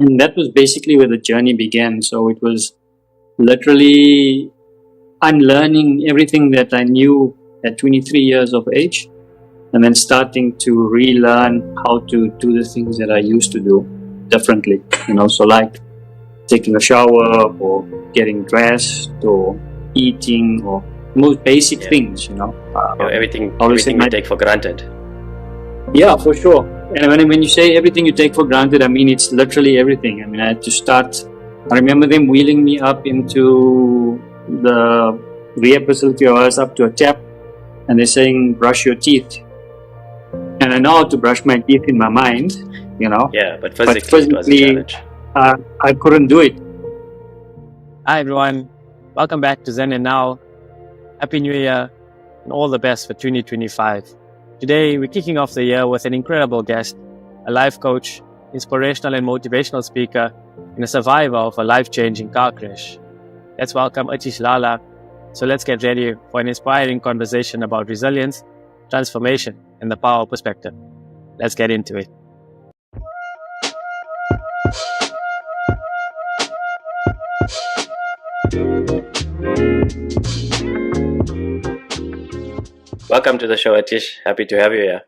And that was basically where the journey began. So it was literally unlearning everything that I knew at 23 years of age, and then starting to relearn how to do the things that I used to do differently. So like taking a shower or getting dressed or eating or most basic things, everything you take for granted. Yeah, for sure. And when you say everything you take for granted, I mean, it's literally everything. I mean, I had to start. I remember them wheeling me up into the rehab facility. I was up to a tap, and they're saying, brush your teeth. And I know how to brush my teeth in my mind, Yeah, but physically it was a challenge. I couldn't do it. Hi, everyone. Welcome back to Zen and Now. Happy New Year and all the best for 2025. Today, we're kicking off the year with an incredible guest, a life coach, inspirational and motivational speaker, and a survivor of a life-changing car crash. Let's welcome Atish Lala. So let's get ready for an inspiring conversation about resilience, transformation, and the power of perspective. Let's get into it. Welcome to the show, Atish. Happy to have you here.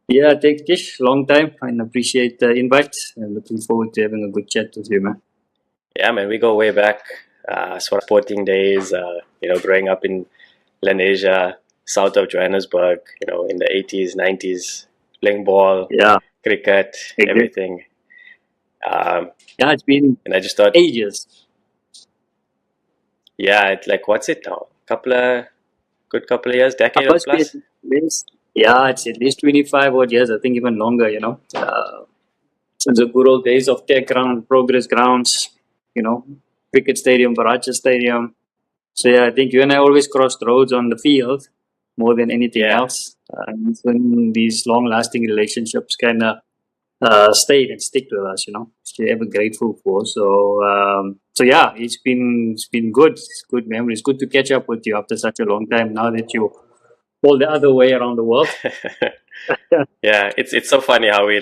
Yeah, thanks, Kish. Long time. I appreciate the invite and looking forward to having a good chat with you, man. Yeah, man, we go way back. Sporting days, growing up in Lenasia, south of Johannesburg, in the 80s, 90s, playing ball, cricket, everything. It's been and I just thought, ages. Yeah, it's like, what's it now? Good couple of years, decade or plus? It's at least 25 odd years, I think even longer, since the good old days of Tech Ground, Progress Grounds, Cricket Stadium, Baracha Stadium. So I think you and I always crossed roads on the field more than anything else. And these long-lasting relationships kind of stayed and stick with us, which we're ever grateful for. So it's been good. It's good memories. Good to catch up with you after such a long time. Now that you're all the other way around the world. Yeah, it's so funny how we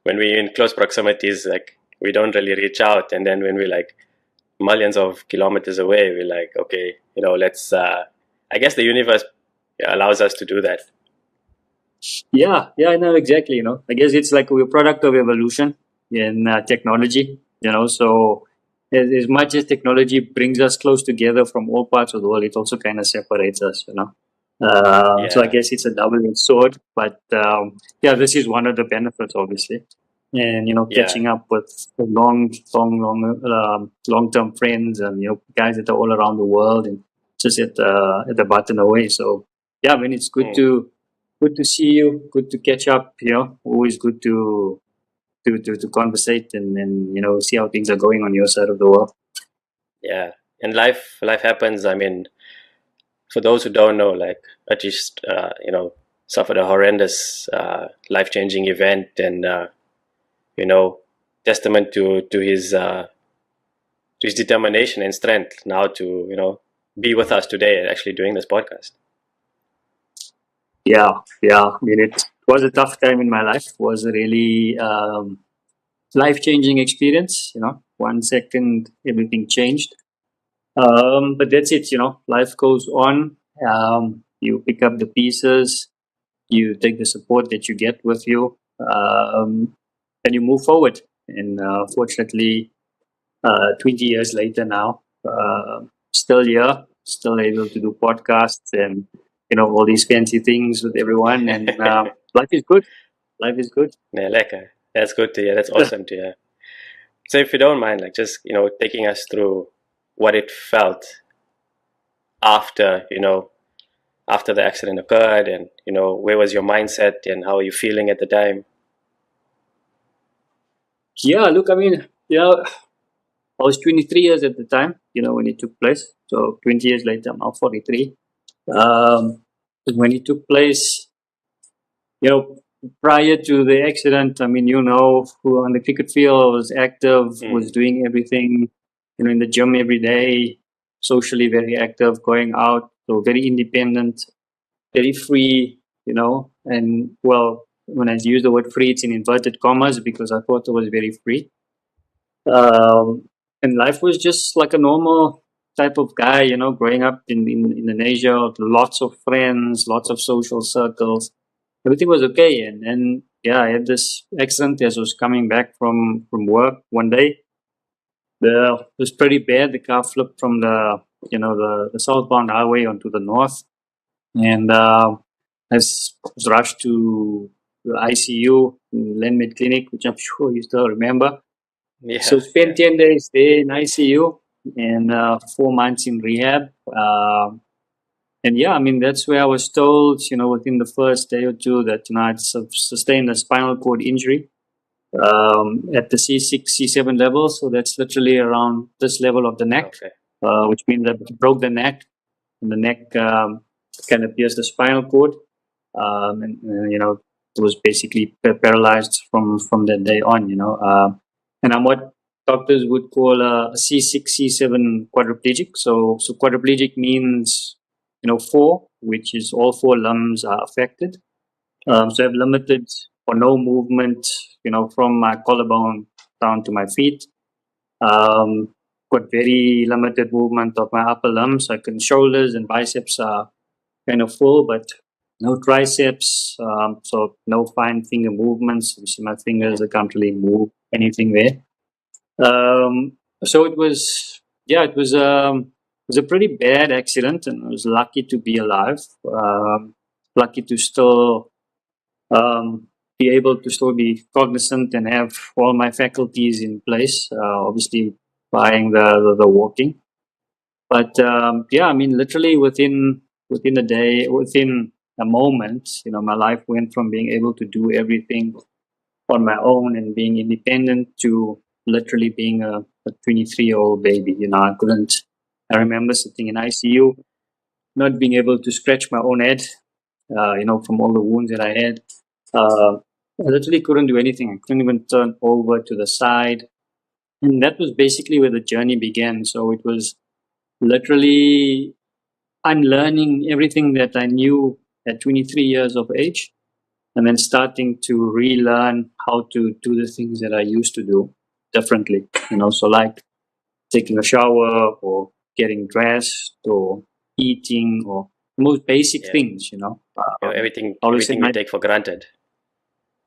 when we're in close proximities, we don't really reach out, and then when we're millions of kilometers away, we're okay, let's. I guess the universe allows us to do that. Yeah, I know exactly. I guess it's we're a product of evolution in technology. So as much as technology brings us close together from all parts of the world, it also kind of separates us. So I guess it's a double-edged sword. But this is one of the benefits, obviously. And catching up with long-term friends and guys that are all around the world and just at the button away. So it's good to see you. Good to catch up. Always good to conversate and see how things are going on your side of the world. Yeah, and life happens. I mean, for those who don't know, Atish, suffered a horrendous life-changing event, and testament to his determination and strength now to be with us today and actually doing this podcast. Yeah. I mean, it was a tough time in my life. It was a really life-changing experience. 1 second, everything changed. But that's it. Life goes on. You pick up the pieces. You take the support that you get with you, and you move forward. And fortunately, 20 years later now, still here, still able to do podcasts and all these fancy things with everyone, and life is good. Yeah, lekker. That's good to hear. That's awesome to hear. So if you don't mind, just taking us through what it felt after the accident occurred, and where was your mindset and how are you feeling at the time? Yeah, look, I mean, I was 23 years at the time, when it took place. So 20 years later, I'm now 43. When it took place, prior to the accident, I mean, who on the cricket field was active, was doing everything, in the gym every day, socially very active, going out, so very independent, very free, and when I use the word free, it's in inverted commas because I thought it was very free. And life was just like a normal type of guy, growing up in Indonesia, lots of friends, lots of social circles. Everything was okay. And yeah, I had this accident as I was coming back from work one day. It was pretty bad. The car flipped from the southbound highway onto the north. And I was rushed to the ICU, Landmed Clinic, which I'm sure you still remember. So Yeah, spent yeah. 10 days there in ICU and 4 months in rehab. And yeah, I mean, that's where I was told, within the first day or two that, I'd sustained a spinal cord injury at the C6, C7 level. So that's literally around this level of the neck, Okay. which means I broke the neck, and the neck kind of pierced the spinal cord. And it was basically paralyzed from that day on, and I'm what doctors would call a C6, C7 quadriplegic. So quadriplegic means, four, which is all four limbs are affected. So I have limited or no movement, from my collarbone down to my feet. Um, got very limited movement of my upper limbs. Like shoulders and biceps are kind of full, but no triceps. So no fine finger movements. You see my fingers, I can't really move anything there. So it was a pretty bad accident, and I was lucky to be alive. Lucky to still be able to still be cognizant and have all my faculties in place. Obviously, buying the walking, but yeah, I mean, literally within a day, within a moment, my life went from being able to do everything on my own and being independent to literally being a 23-year-old baby. I couldn't. I remember sitting in ICU, not being able to scratch my own head, from all the wounds that I had. I literally couldn't do anything. I couldn't even turn over to the side. And that was basically where the journey began. So it was literally unlearning everything that I knew at 23 years of age, and then starting to relearn how to do the things that I used to do differently. So like taking a shower or getting dressed or eating or the most basic Yeah. things. Everything I always say everything you take for granted.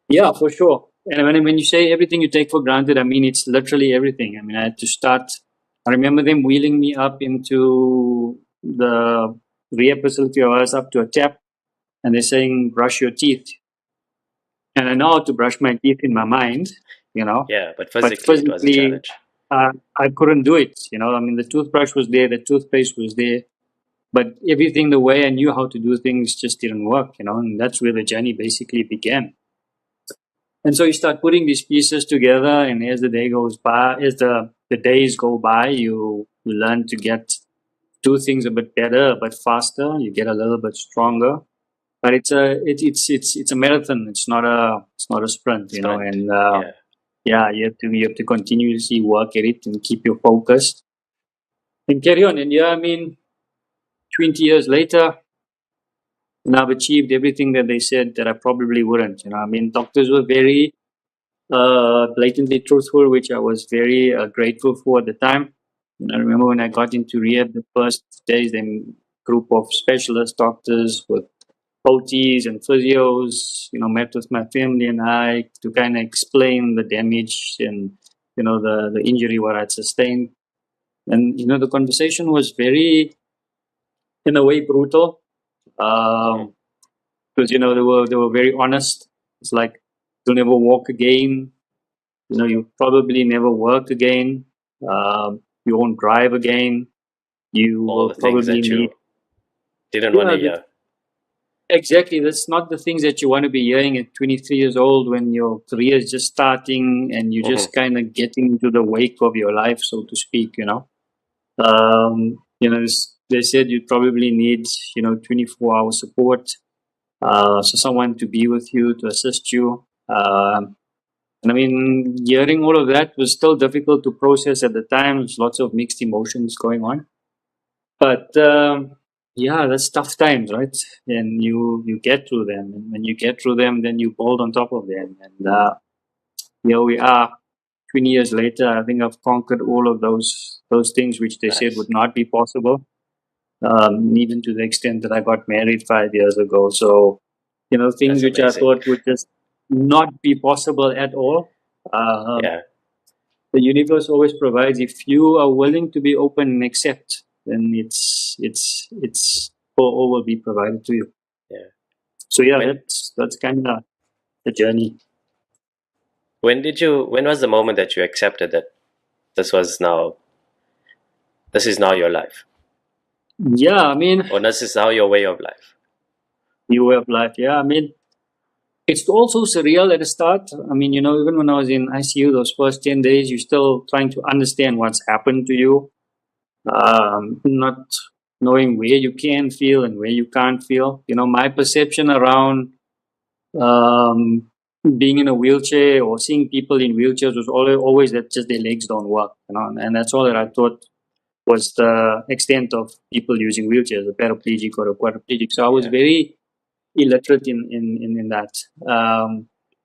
yeah, for sure. And when you say everything you take for granted, I mean, it's literally everything. I mean, I had to start. I remember them wheeling me up into the rehab facility. I was up to a tap, and they're saying, brush your teeth. And I know how to brush my teeth in my mind, Yeah, but but physically it was a physically, challenge. I couldn't do it. I mean, the toothbrush was there, the toothpaste was there, but everything, the way I knew how to do things just didn't work, and that's where the journey basically began. And so you start putting these pieces together, and as the day goes by, as the days go by, you learn to do things a bit better, a bit faster. You get a little bit stronger, but it's a marathon. It's not a sprint, Sprint. And Yeah. yeah, you have to continuously work at it and keep your focus and carry on. And yeah, I mean, 20 years later, and I've achieved everything that they said that I probably wouldn't. I mean, doctors were very blatantly truthful, which I was very grateful for at the time. And I remember when I got into rehab the first days, then group of specialist doctors with OTs and physios, met with my family and I to kind of explain the damage and the injury what I'd sustained. And the conversation was very, in a way, brutal. Mhm. Because they were very honest. It's like you'll never walk again. You probably never work again. You won't drive again. You All will the things probably that need. you didn't want Yeah, to hear. exactly. That's not the things that you want to be hearing at 23 years old when your career is just starting and you're Hmm. just kind of getting into the wake of your life, so to speak. They said you probably need 24-hour support. So someone to be with you to assist you. And I mean, hearing all of that was still difficult to process at the time. There's lots of mixed emotions going on. But yeah, that's tough times, right? And you get through them, and when you get through them, then you build on top of them. And here we are, 20 years later. I think I've conquered all of those things which they said Nice. would not be possible. Even to the extent that I got married 5 years ago. So, things That's which I amazing. thought would just not be possible at all. Um, Yeah. the universe always provides. If you are willing to be open and accept, then it's all will be provided to you. Yeah. So yeah, When that's kind of the journey. when was the moment that you accepted that this was now this is now your life, Yeah, I mean, or this is now your way of life? new way of life. Yeah, I mean, it's also surreal at the start. I mean, even when I was in ICU, those first 10 days, you're still trying to understand what's happened to you, not knowing where you can feel and where you can't feel. My perception around um, being in a wheelchair or seeing people in wheelchairs was always that just their legs don't work, and that's all that I thought was the extent of people using wheelchairs, a paraplegic or a quadriplegic. So I was Yeah. very illiterate in that.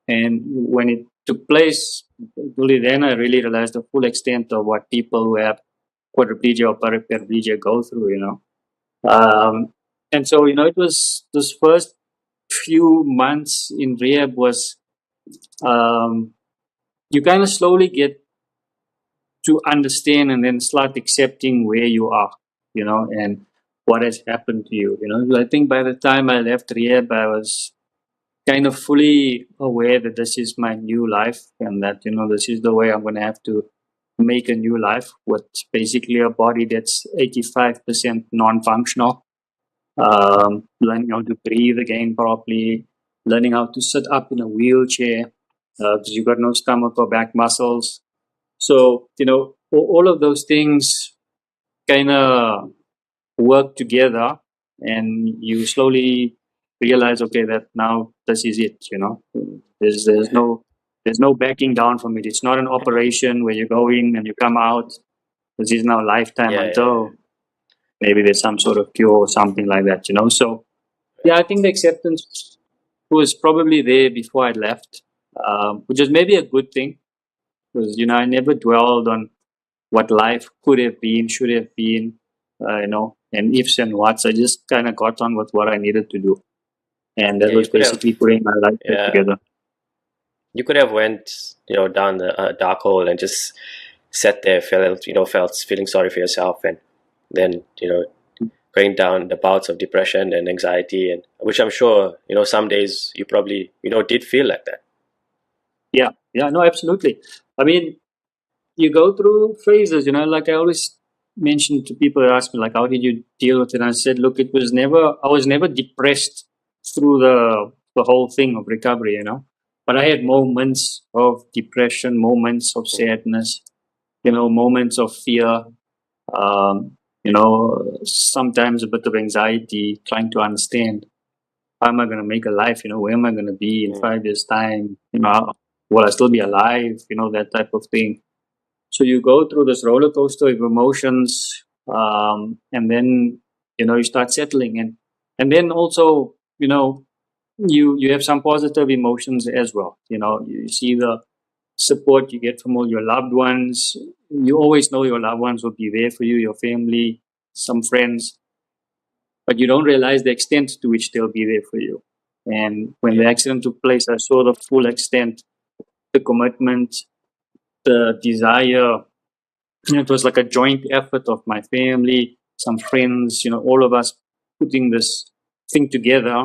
And when it took place, only then I really realized the full extent of what people who have quadriplegia or paraplegia go through. And so, it was this first few months in rehab was um, you kind of slowly get to understand and then start accepting where you are, and what has happened to you. I think by the time I left rehab, I was kind of fully aware that this is my new life and that, this is the way I'm going to have to make a new life with basically a body that's 85% non-functional. Learning how to breathe again properly, learning how to sit up in a wheelchair because you've got no stomach or back muscles. So, all of those things kind of work together, and you slowly realize, okay, that now this is it. There's Yeah. no backing down from it. It's not an operation where you go in and you come out. This is now lifetime Yeah. Yeah. until maybe there's some sort of cure or something like that. So yeah, I think the acceptance was probably there before I left, which is maybe a good thing because I never dwelled on what life could have been, should have been, and ifs and whats. I just kind of got on with what I needed to do, and that Yeah. was basically putting my life back Yeah. together. You could have went, down the dark hole and just sat there, felt feeling sorry for yourself, and then, going down the bouts of depression and anxiety, and which I'm sure, some days you probably, did feel like that. Yeah, no, absolutely. I mean, you go through phases, like I always mention to people who ask me, like, how did you deal with it? And I said, look, I was never depressed through the whole thing of recovery. But I had moments of depression, moments of sadness, moments of fear, sometimes a bit of anxiety, trying to understand how am I going to make a life, where am I going to be in Mm. 5 years' time, will I still be alive, that type of thing. So you go through this roller coaster of emotions, and then you start settling, and then also you have some positive emotions as well. You see the support you get from all your loved ones. You always know your loved ones will be there for you, your family, some friends, but you don't realize the extent to which they'll be there for you. And when the Yeah. accident took place, I saw the full extent, the commitment, the desire. It was like a joint effort of my family, some friends, all of us putting this thing together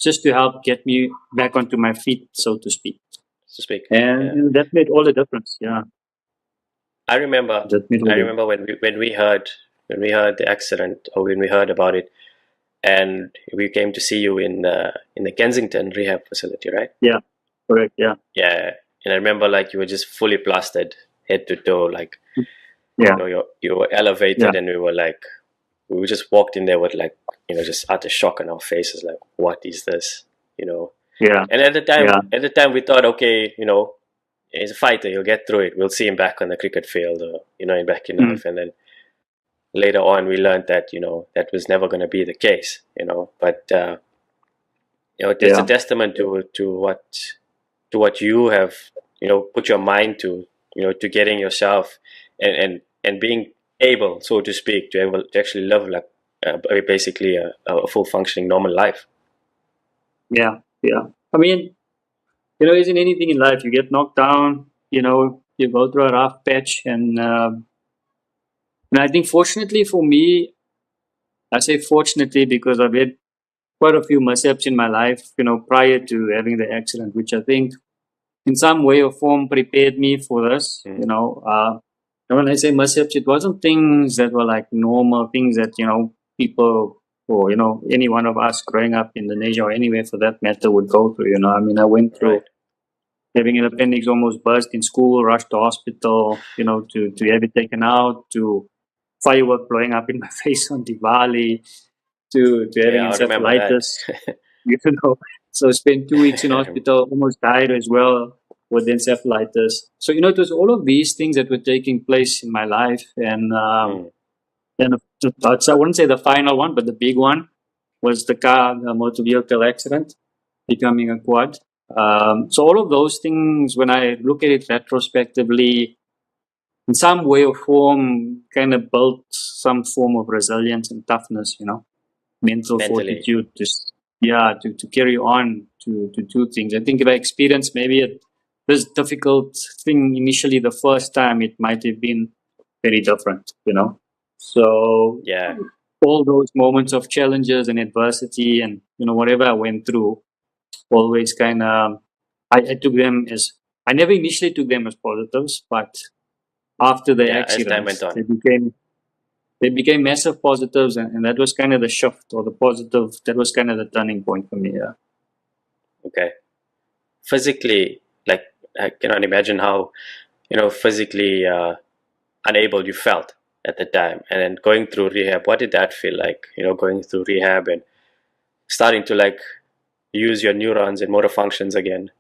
just to help get me back onto my feet, so to speak. To speak. And, Yeah. that made all the difference. Yeah, I remember. that made I all the remember when we heard the accident, or when we heard about it, and we came to see you in the Kensington rehab facility, right? Yeah, correct. Yeah, Yeah. And I remember, like, you were just fully plastered head to toe, like, yeah, you were yeah, elevated, and we just walked in there with, like, just utter shock on our faces, like, what is this, yeah, and yeah, at the time we thought, okay, he's a fighter, he'll get through it, we'll see him back on the cricket field, or back in mm, life. And then later on we learned that that was never going to be the case. But just a Yeah. testament to what you have put your mind to, to getting yourself and being able, so to speak, to actually live like basically a full functioning normal life. Yeah. Yeah. I mean, isn't anything in life, you get knocked down, you go through a rough patch, and I think fortunately for me, I say fortunately because I've had quite a few mishaps in my life, prior to having the accident, which I think in some way or form prepared me for this. And when I say mishaps, it wasn't things that were like normal things that, people or, any one of us growing up in Indonesia or anywhere for that matter would go through. I mean, I went Right. through having an appendix almost burst in school, rushed to hospital, to have it taken out, to firework blowing up in my face on Diwali, to having Yeah, I remember that. encephalitis, you know. So spent 2 weeks in hospital, almost died as well with encephalitis. So, it was all of these things that were taking place in my life. And I wouldn't say the final one, but the big one was the motor vehicle accident, becoming a quad. So all of those things, when I look at it retrospectively, in some way or form, kind of built some form of resilience and toughness, mental Mentally. fortitude to carry on to do things. I think if I experienced maybe this difficult thing initially the first time, it might have been very different, So Yeah. all those moments of challenges and adversity and whatever I went through, always kind of I took them as I never initially took them as positives, but after the Yeah, as time accident, went on. they became massive positives, and that was kind of the shift or the positive. That was kind of the turning point for me. Yeah. Okay. Physically, like, I cannot imagine how physically unable you felt at the time, and then going through rehab. What did that feel like? Going through rehab and starting to like use your neurons and motor functions again.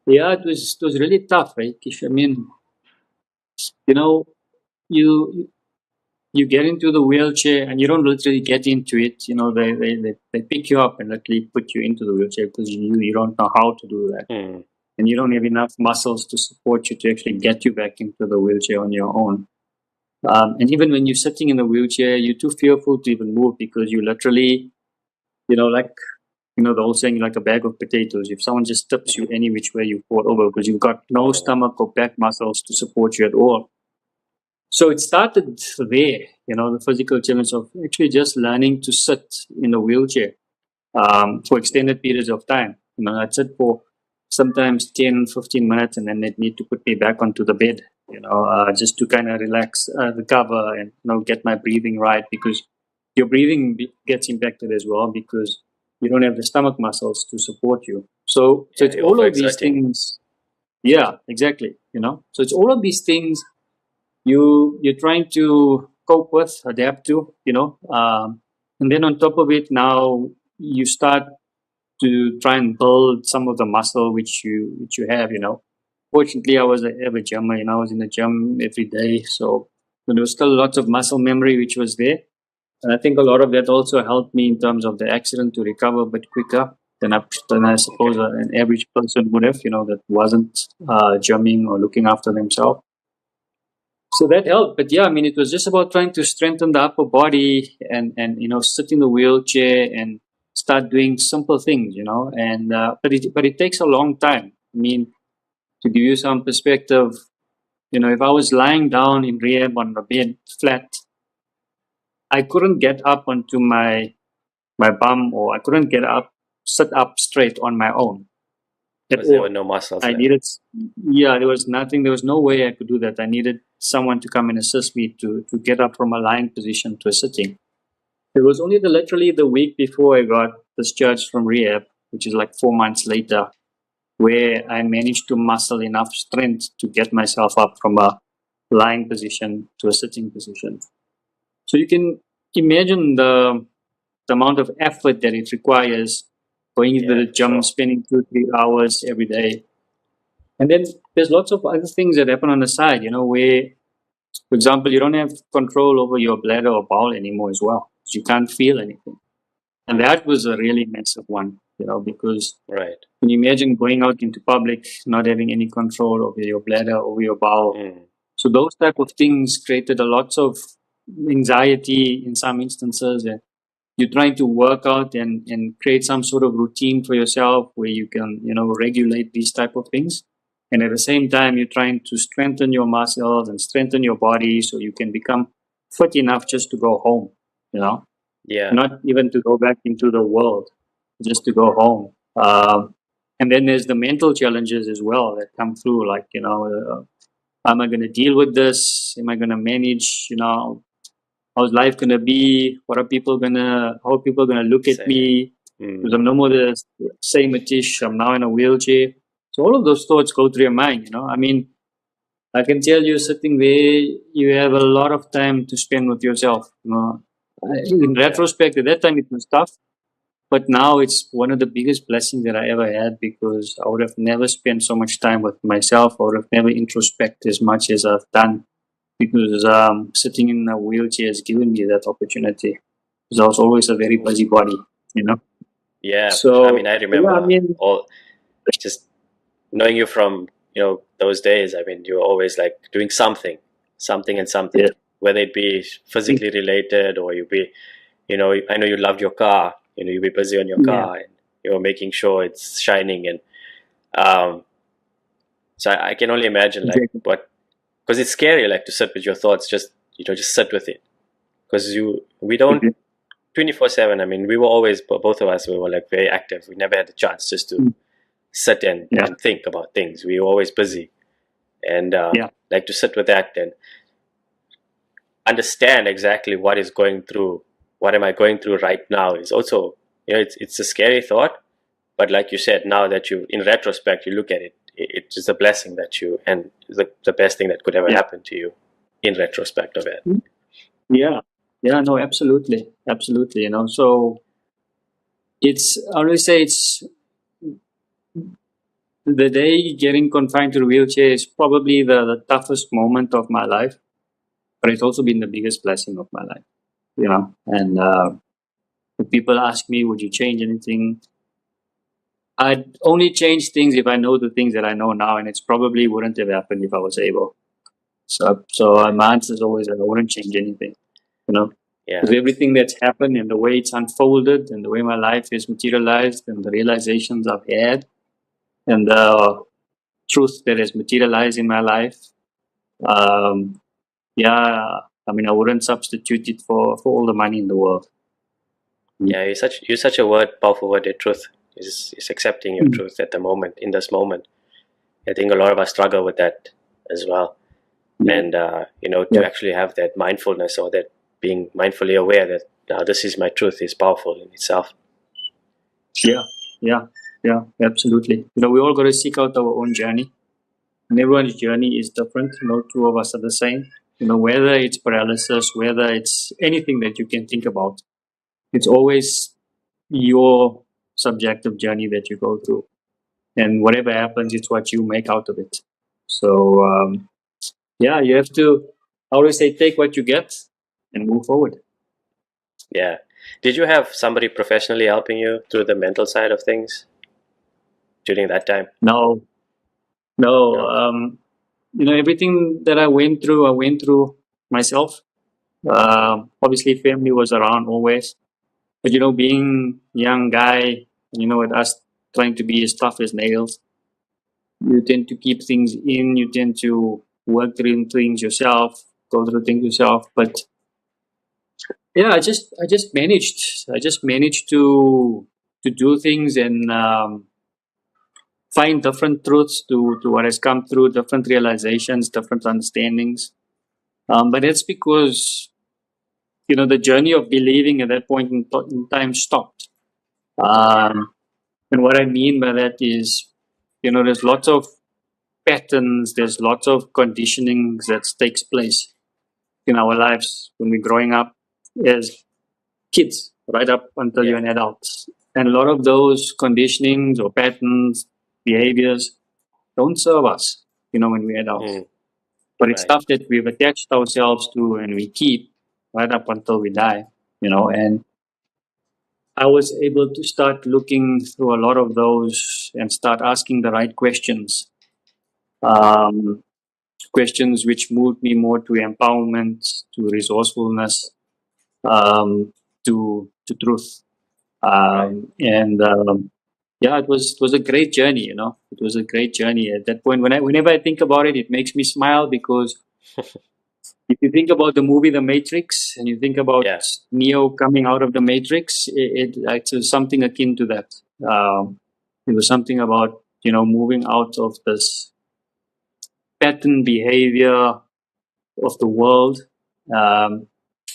Yeah, it was really tough, right, Kish? I mean, you know, you you get into the wheelchair and you don't literally get into it. They pick you up and literally put you into the wheelchair because you don't know how to do that. Hmm. And you don't have enough muscles to support you to actually get you back into the wheelchair on your own. And even when you're sitting in the wheelchair, you're too fearful to even move because you literally, like, the old saying, like a bag of potatoes. If someone just tips you any which way, you fall over because you've got no stomach or back muscles to support you at all. So it started there, the physical challenge of actually just learning to sit in a wheelchair for extended periods of time. I'd sit for sometimes 10, 15 minutes and then they'd need to put me back onto the bed, just to kind of relax, recover and, get my breathing right because your breathing gets impacted as well because you don't have the stomach muscles to support you. So it's You're all of these overexerting. things. Yeah, exactly. So it's all of these things you're trying to cope with, adapt to, and then on top of it, now you start to try and build some of the muscle which you have. Fortunately, I was an avid gymmer. I was in the gym every day, so there was still lots of muscle memory which was there, and I think a lot of that also helped me in terms of the accident to recover a bit quicker than I suppose an average person would have. That wasn't gymming or looking after themselves. So that helped. But yeah, I mean, it was just about trying to strengthen the upper body and sit in the wheelchair and start doing simple things, and but it takes a long time. I mean, to give you some perspective, if I was lying down in rehab on the bed flat, I couldn't get up onto my bum, or I couldn't sit up straight on my own at Because there were all. no muscles I left. needed, yeah, there was nothing, there was no way I could do that. I needed someone to come and assist me to get up from a lying position to a sitting. It was only literally the week before I got discharged from rehab, which is like 4 months later, where I managed to muscle enough strength to get myself up from a lying position to a sitting position. So you can imagine the amount of effort that it requires going into Yeah, the for gym, sure. spending 2-3 hours every day. And then there's lots of other things that happen on the side, where For example, you don't have control over your bladder or bowel anymore as well. You can't feel anything. And that was a really massive one, because Right. can you imagine going out into public, not having any control over your bladder, over your bowel? So those type of things created a lot of anxiety in some instances. And you're trying to work out and create some sort of routine for yourself where you can, regulate these type of things. And at the same time, you're trying to strengthen your muscles and strengthen your body so you can become fit enough just to go home, Yeah. not even to go back into the world, just to go home. And then there's the mental challenges as well that come through, like, am I going to deal with this? Am I going to manage, how's life going to be? How are people going to look at me? Because I'm no more the same Atish. I'm now in a wheelchair. So all of those thoughts go through your mind, I mean, I can tell you sitting there, you have a lot of time to spend with yourself. In retrospect, at that time it was tough, but now it's one of the biggest blessings that I ever had, because I would have never spent so much time with myself. I would have never introspect as much as I've done, because sitting in a wheelchair has given me that opportunity. Because I was always a very busybody. Yeah. So I mean, I remember all just knowing you from those days. I mean, you were always like doing something, Yeah. whether it be physically related or you be, I know you loved your car. You'd be busy on your car and you're making sure it's shining. And so I can only imagine like because it's scary, like to sit with your thoughts, just sit with it, because we don't 24/7. I mean, we were always, both of us, we were like very active. We never had a chance just to sit and think about things. We were always busy, and like to sit with that and understand exactly what am I going through right now is also, it's a scary thought, but like you said, now that in retrospect, you look at it, it's just a blessing and the best thing that could ever happen to you in retrospect of it. Yeah, no, absolutely, so I always say it's the day getting confined to the wheelchair is probably the toughest moment of my life, but it's also been the biggest blessing of my life, and if people ask me, would you change anything? I'd only change things if I know the things that I know now, and it's probably wouldn't have happened if I was able. So my answer is always that I wouldn't change anything, Because everything that's happened and the way it's unfolded and the way my life is materialized and the realizations I've had and the truth that has materialized in my life, I mean, I wouldn't substitute it for all the money in the world. Yeah, you're such a powerful word. The truth is accepting your truth at the moment, in this moment. I think a lot of us struggle with that as well, and to actually have that mindfulness, or that being mindfully aware that this is my truth, is powerful in itself. Yeah, absolutely. We all got to seek out our own journey, and everyone's journey is different. No two of us are the same. Whether it's paralysis, whether it's anything that you can think about, it's always your subjective journey that you go through, and whatever happens, it's what you make out of it. So you have to, I always say, take what you get and move forward. Yeah. Did you have somebody professionally helping you through the mental side of things during that time? No. Everything that I went through myself. Obviously, family was around always, but being a young guy, with us trying to be as tough as nails, you tend to keep things in. You tend to work through things yourself, go through things yourself. But yeah, I just managed. I just managed to do things and find different truths to what has come through, different realizations, different understandings. But that's because the journey of believing at that point in time stopped. And what I mean by that is, there's lots of patterns, there's lots of conditioning that takes place in our lives when we're growing up as kids, right up until you're an adult. And a lot of those conditionings or patterns, behaviors don't serve us, when we're adults. but it's Right. stuff that we've attached ourselves to and we keep right up until we die, and I was able to start looking through a lot of those and start asking the right questions. Um, Questions which moved me more to empowerment, to resourcefulness, to truth. Right. And Yeah, it was a great journey. It was a great journey. At that point, whenever I think about it, it makes me smile because if you think about the movie The Matrix and you think about Yeah. Neo coming out of the Matrix, it's something akin to that. It was something about moving out of this pattern behavior of the world, um,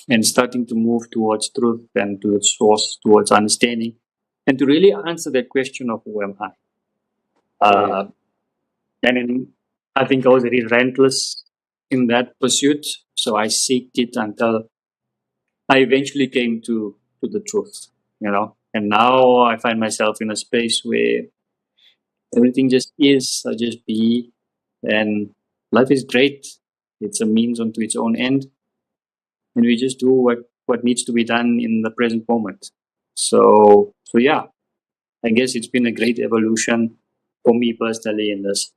and starting to move towards truth and to its source, towards understanding, and to really answer that question of who am I. Mm. Uh, and in, I think I was relentless in that pursuit, so I seeked it until I eventually came to the truth. And now I find myself in a space where everything just is, I just be, and life is great. It's a means unto its own end, and we just do what needs to be done in the present moment. So yeah, I guess it's been a great evolution for me personally in this,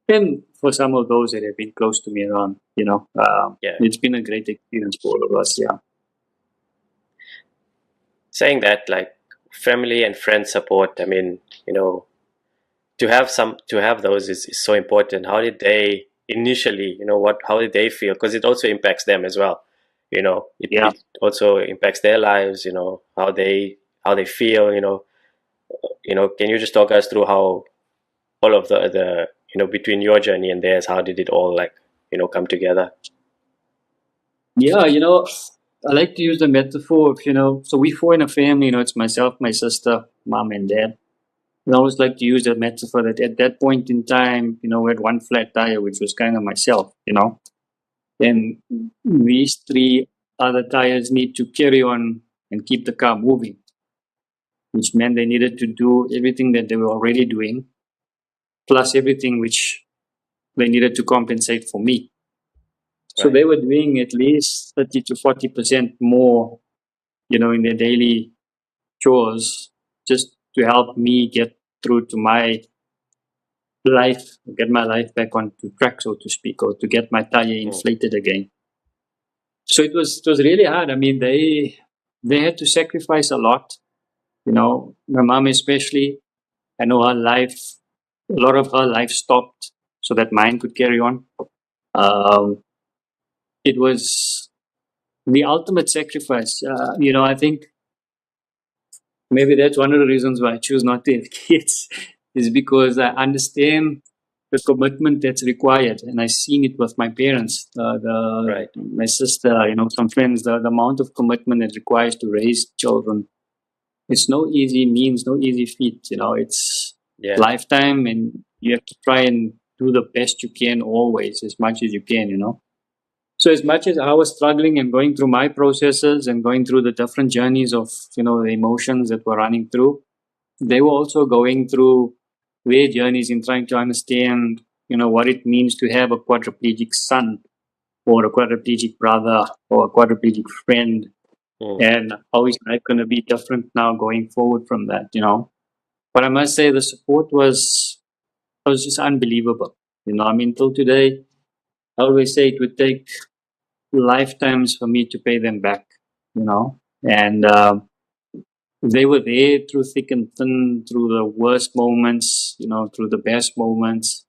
and for some of those that have been close to me around. Yeah. It's been a great experience for all of us. Yeah. Saying that, like, family and friend support, I mean, to have those is so important. How did they initially, how did they feel? Because it also impacts them as well. It, Yeah. it also impacts their lives, how they feel, can you just talk us through how all of the between your journey and theirs, how did it all, like, come together? Yeah, I like to use the metaphor of, so we four in a family, it's myself, my sister, mom, and dad. And I always like to use the metaphor that at that point in time, we had one flat tire, which was kind of myself. And these three other tires need to carry on and keep the car moving, which meant they needed to do everything that they were already doing, plus everything which they needed to compensate for me. So Right. they were doing at least 30 to 40% more, in their daily chores just to help me get through to my life, get my life back onto track, so to speak, or to get my tire Mm. inflated again. So it was really hard. I mean, they had to sacrifice a lot. My mom especially. I know her life, a lot of her life stopped so that mine could carry on. Um, it was the ultimate sacrifice. I think maybe that's one of the reasons why I choose not to have kids, is because I understand the commitment that's required, and I've seen it with my parents, Right. my sister, some friends. The amount of commitment it requires to raise children, it's no easy means, no easy feat. It's Yeah. lifetime, and you have to try and do the best you can always, as much as you can. So as much as I was struggling and going through my processes and going through the different journeys of, the emotions that were running through, they were also going through their journeys in trying to understand, what it means to have a quadriplegic son or a quadriplegic brother or a quadriplegic friend. Mm. And how is life going to be different now going forward from that? But I must say the support was just unbelievable. I mean, till today, I always say it would take lifetimes for me to pay them back, and they were there through thick and thin, through the worst moments, through the best moments,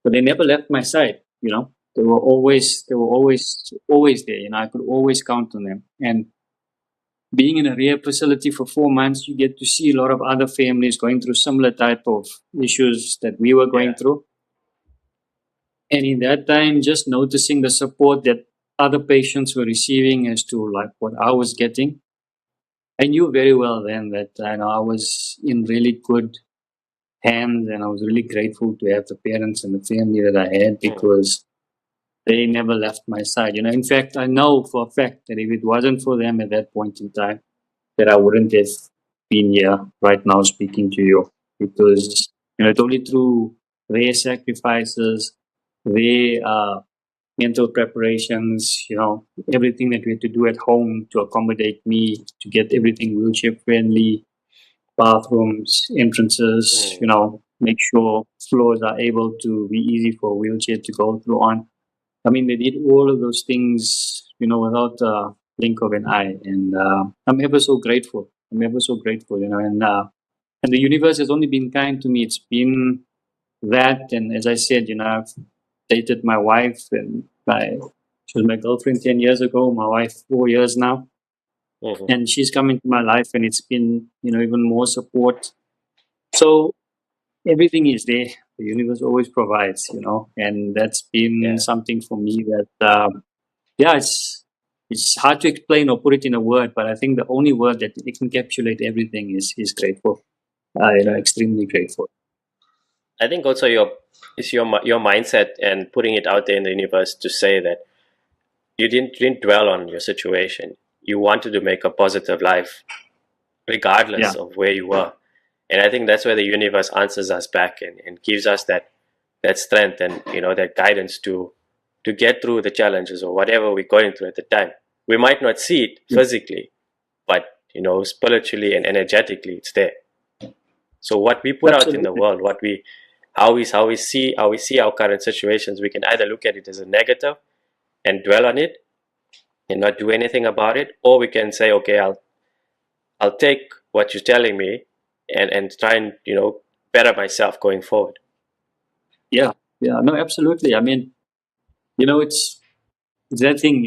but they never left my side. They were always there. I could always count on them. And being in a rehab facility for 4 months, you get to see a lot of other families going through similar type of issues that we were going Yeah. through. And in that time, just noticing the support that other patients were receiving as to like what I was getting, I knew very well then that I was in really good hands, and I was really grateful to have the parents and the family that I had, Mm. because they never left my side. In fact, I know for a fact that if it wasn't for them at that point in time, that I wouldn't have been here right now speaking to you, because it's only through their sacrifices, their mental preparations, everything that we had to do at home to accommodate me, to get everything wheelchair friendly, bathrooms, entrances, make sure floors are able to be easy for a wheelchair to go through on. I mean, they did all of those things, without a blink of an eye. And I'm ever so grateful. I'm ever so grateful, and the universe has only been kind to me. It's been that. And as I said, I've dated my wife, and she was my girlfriend 10 years ago, my wife 4 years now. Mm-hmm. And she's come into my life, and it's been, even more support. So everything is there. The universe always provides, and that's been something for me that, it's hard to explain or put it in a word, but I think the only word that encapsulates everything is grateful. Extremely grateful. I think also your mindset and putting it out there in the universe to say that you didn't dwell on your situation. You wanted to make a positive life, regardless of where you were. And I think that's where the universe answers us back and gives us that strength and that guidance to get through the challenges or whatever we're going through at the time. We might not see it physically, but spiritually and energetically, it's there. So what we put out in the world, how we see our current situations, we can either look at it as a negative and dwell on it and not do anything about it, or we can say, okay, I'll take what you're telling me and try and better myself going forward. Yeah, no, absolutely. I mean, it's that thing.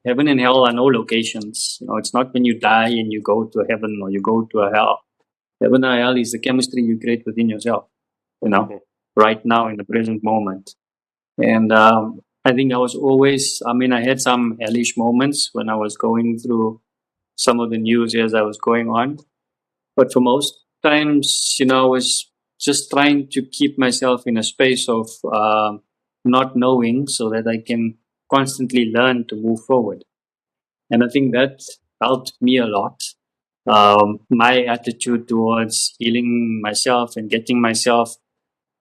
Heaven and hell are no locations. It's not when you die and you go to heaven or you go to a hell. Heaven or hell is the chemistry you create within yourself. Right now in the present moment. And I think I had some hellish moments when I was going through some of the news as I was going on. But for most times, I was just trying to keep myself in a space of not knowing so that I can constantly learn to move forward. And I think that helped me a lot. My attitude towards healing myself and getting myself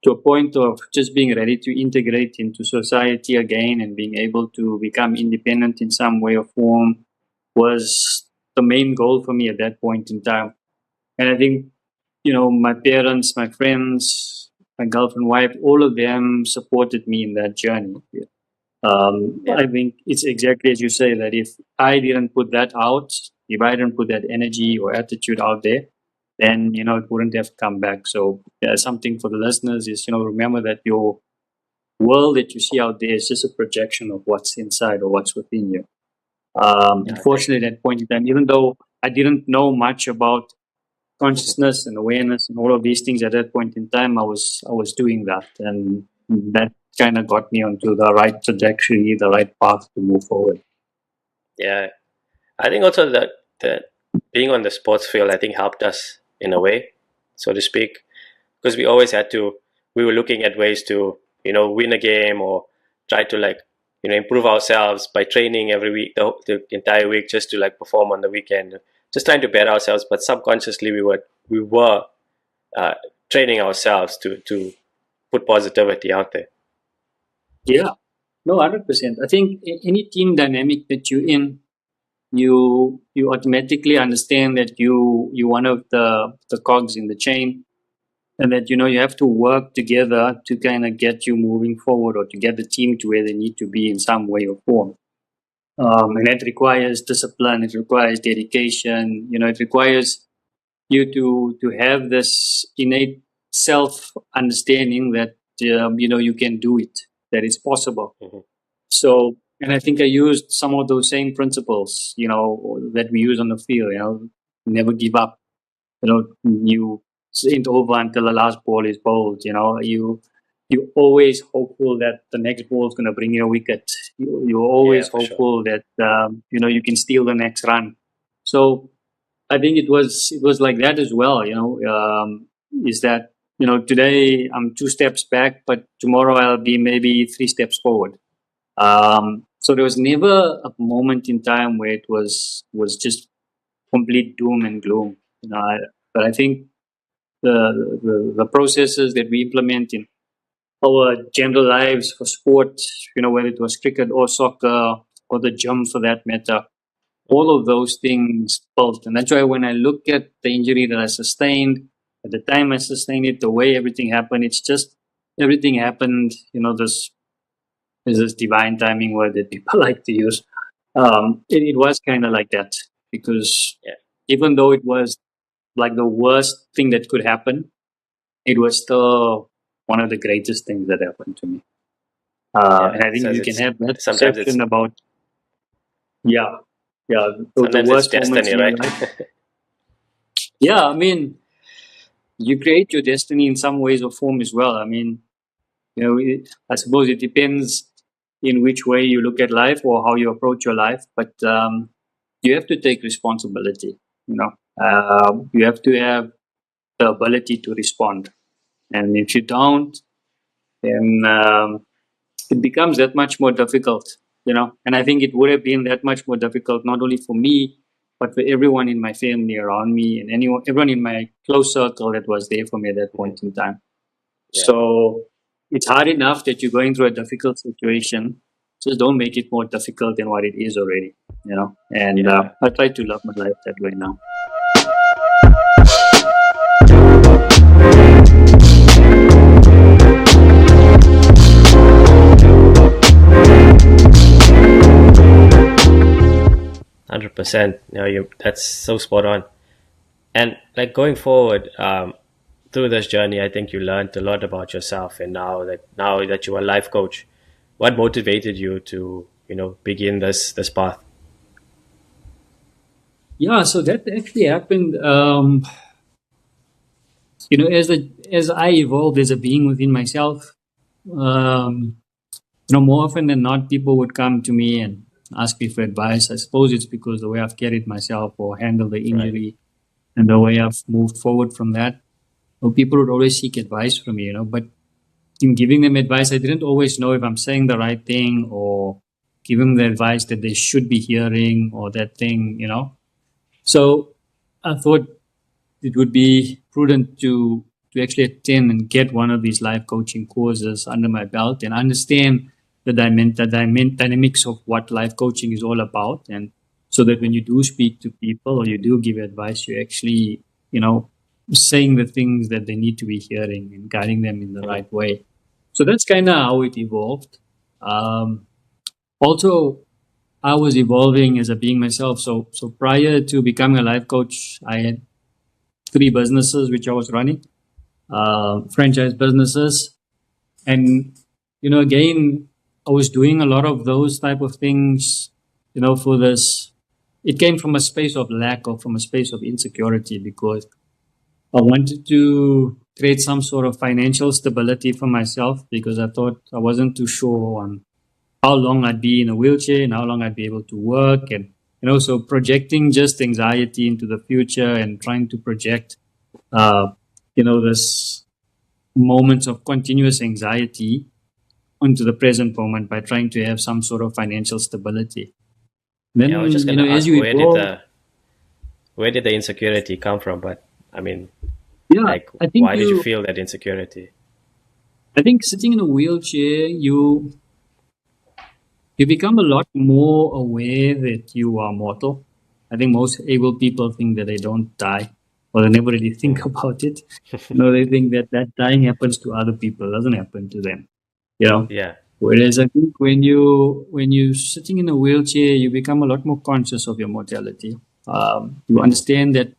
to a point of just being ready to integrate into society again and being able to become independent in some way or form was the main goal for me at that point in time. And I think, my parents, my friends, my girlfriend, wife, all of them supported me in that journey. I think it's exactly as you say, that if I didn't put that out, if I didn't put that energy or attitude out there, then it wouldn't have come back. So something for the listeners is remember that your world that you see out there is just a projection of what's inside or what's within you. Unfortunately, at that point in time, even though I didn't know much about consciousness and awareness and all of these things at that point in time, I was doing that, and that kind of got me onto the right trajectory, the right path to move forward. Yeah, I think also that being on the sports field, I think, helped us in a way, so to speak, because we were looking at ways to win a game or try to improve ourselves by training every week, the entire week, just to perform on the weekend, just trying to better ourselves. But subconsciously we were training ourselves to put positivity out there. Yeah, no, 100%. I think any team dynamic that you're in, you automatically understand that you're one of the cogs in the chain, and that you have to work together to kind of get you moving forward or to get the team to where they need to be in some way or form. And that requires discipline, it requires dedication, it requires you to have this innate self understanding that you can do it, that it's possible. Mm-hmm. So, and I think I used some of those same principles, that we use on the field. Never give up. You ain't over until the last ball is bowled. You're always hopeful that the next ball is going to bring you a wicket. You're always hopeful that you can steal the next run. So I think it was like that as well. Is that today I'm 2 steps back, but tomorrow I'll be maybe 3 steps forward. So there was never a moment in time where it was just complete doom and gloom. But I think the processes that we implement in our general lives for sport, whether it was cricket or soccer or the gym for that matter, all of those things built. And that's why when I look at the injury that I sustained, at the time I sustained it, the way everything happened, it's just everything happened, this is this divine timing word that people like to use. It was kind of like that because Yeah. even though it was like the worst thing that could happen, it was still one of the greatest things that happened to me. And I think So you can have that sometimes it's perception about, yeah, the sometimes it's worst moments destiny, in your right? life. Yeah, I mean, you create your destiny in some ways or form as well. I mean, I suppose it depends in which way you look at life or how you approach your life, but you have to take responsibility. You have to have the ability to respond, and if you don't, then it becomes that much more difficult. And I think it would have been that much more difficult not only for me, but for everyone in my family around me and everyone in my close circle that was there for me at that point in time. Yeah. So it's hard enough that you're going through a difficult situation. Just don't make it more difficult than what it is already. And Yeah. I try to love my life that way now. 100%. That's so spot on. And like going forward, through this journey, I think you learned a lot about yourself. And now that you're a life coach, what motivated you to begin this path? Yeah, so that actually happened. As I evolved as a being within myself, um, more often than not, people would come to me and ask me for advice. I suppose it's because the way I've carried myself or handled the Right. injury and the way I've moved forward from that. Well, people would always seek advice from me, but in giving them advice, I didn't always know if I'm saying the right thing or giving them the advice that they should be hearing or that thing. So I thought it would be prudent to actually attend and get one of these life coaching courses under my belt and understand the dynamics of what life coaching is all about, and so that when you do speak to people or you do give advice, you actually saying the things that they need to be hearing and guiding them in the Mhm. right way. So that's kind of how it evolved. Also, I was evolving as a being myself. So prior to becoming a life coach, I had three businesses which I was running, franchise businesses, and again, I was doing a lot of those type of things. For this, it came from a space of lack or from a space of insecurity because I wanted to create some sort of financial stability for myself because I thought I wasn't too sure on how long I'd be in a wheelchair and how long I'd be able to work. And, so projecting just anxiety into the future and trying to project, this moments of continuous anxiety onto the present moment by trying to have some sort of financial stability. Then, Yeah, I was just gonna as ask you evolve, where did the insecurity come from? But I mean, yeah, like, I think why did you feel that insecurity? I think sitting in a wheelchair, you become a lot more aware that you are mortal. I think most able people think that they don't die, or they never really think about it. They think that dying happens to other people, it doesn't happen to them. Yeah. Whereas I think when you sitting in a wheelchair, you become a lot more conscious of your mortality. You Mhm. understand that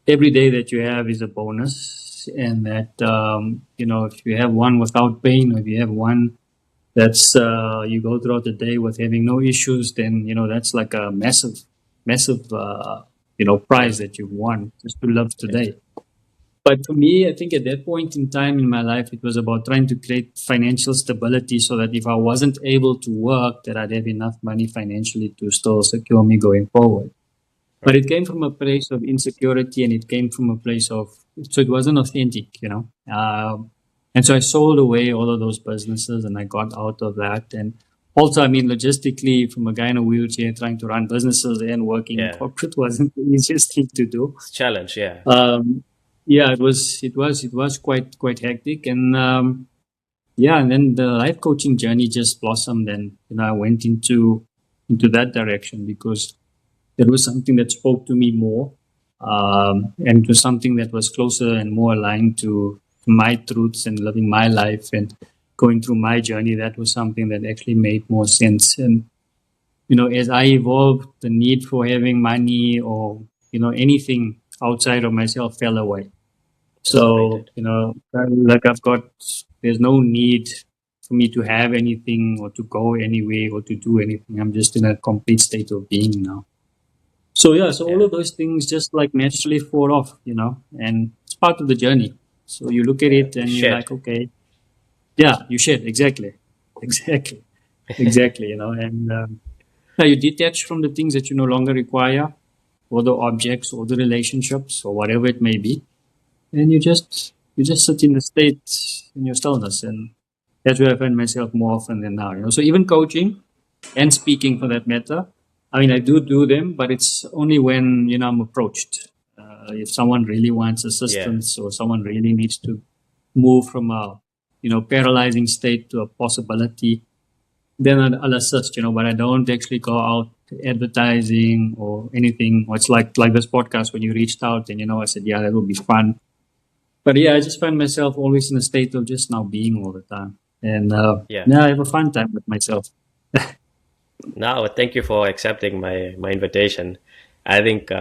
every day that you have is a bonus, and that if you have one without pain, or if you have one that's you go throughout the day with having no issues, then that's like a massive Yeah. prize that you've won just to live Yeah. today. But for me, I think at that point in time in my life, it was about trying to create financial stability so that if I wasn't able to work, that I'd have enough money financially to still secure me going forward. But Right. it came from a place of insecurity, and it came from a place of, so it wasn't authentic. And so I sold away all of those businesses and I got out of that. And also, I mean, logistically, from a guy in a wheelchair trying to run businesses and working in Yeah. corporate wasn't the easiest thing to do. It's a challenge. Yeah. Um, yeah, it was quite hectic. And yeah, and then the life coaching journey just blossomed, and I went into that direction because there was something that spoke to me more, and it was something that was closer and more aligned to my truths and living my life and going through my journey. That was something that actually made more sense. And as I evolved, the need for having money or anything outside of myself fell away. So, Dissipated. like there's no need for me to have anything or to go anywhere or to do anything. I'm just in a complete state of being now. So, yeah, so all Yeah. of those things just like naturally fall off, and it's part of the journey. So you look at Yeah. it You and you're shed. like, okay, yeah, you should. Exactly. Exactly. Exactly. And yeah, you detach from the things that you no longer require, or the objects or the relationships or whatever it may be, and you just sit in the state in your stillness, and that's where I find myself more often than now. So even coaching and speaking, for that matter, I mean, I do them, but it's only when I'm approached. If someone really wants Yeah. assistance or someone really needs to move from a paralyzing state to a possibility, then I'll assist. But I don't actually go out advertising or anything. Or it's like this podcast when you reached out and I said, yeah, that would be fun. But yeah, I just find myself always in a state of just now being all the time. And Yeah. yeah, I have a fun time with myself. Now, thank you for accepting my invitation. I think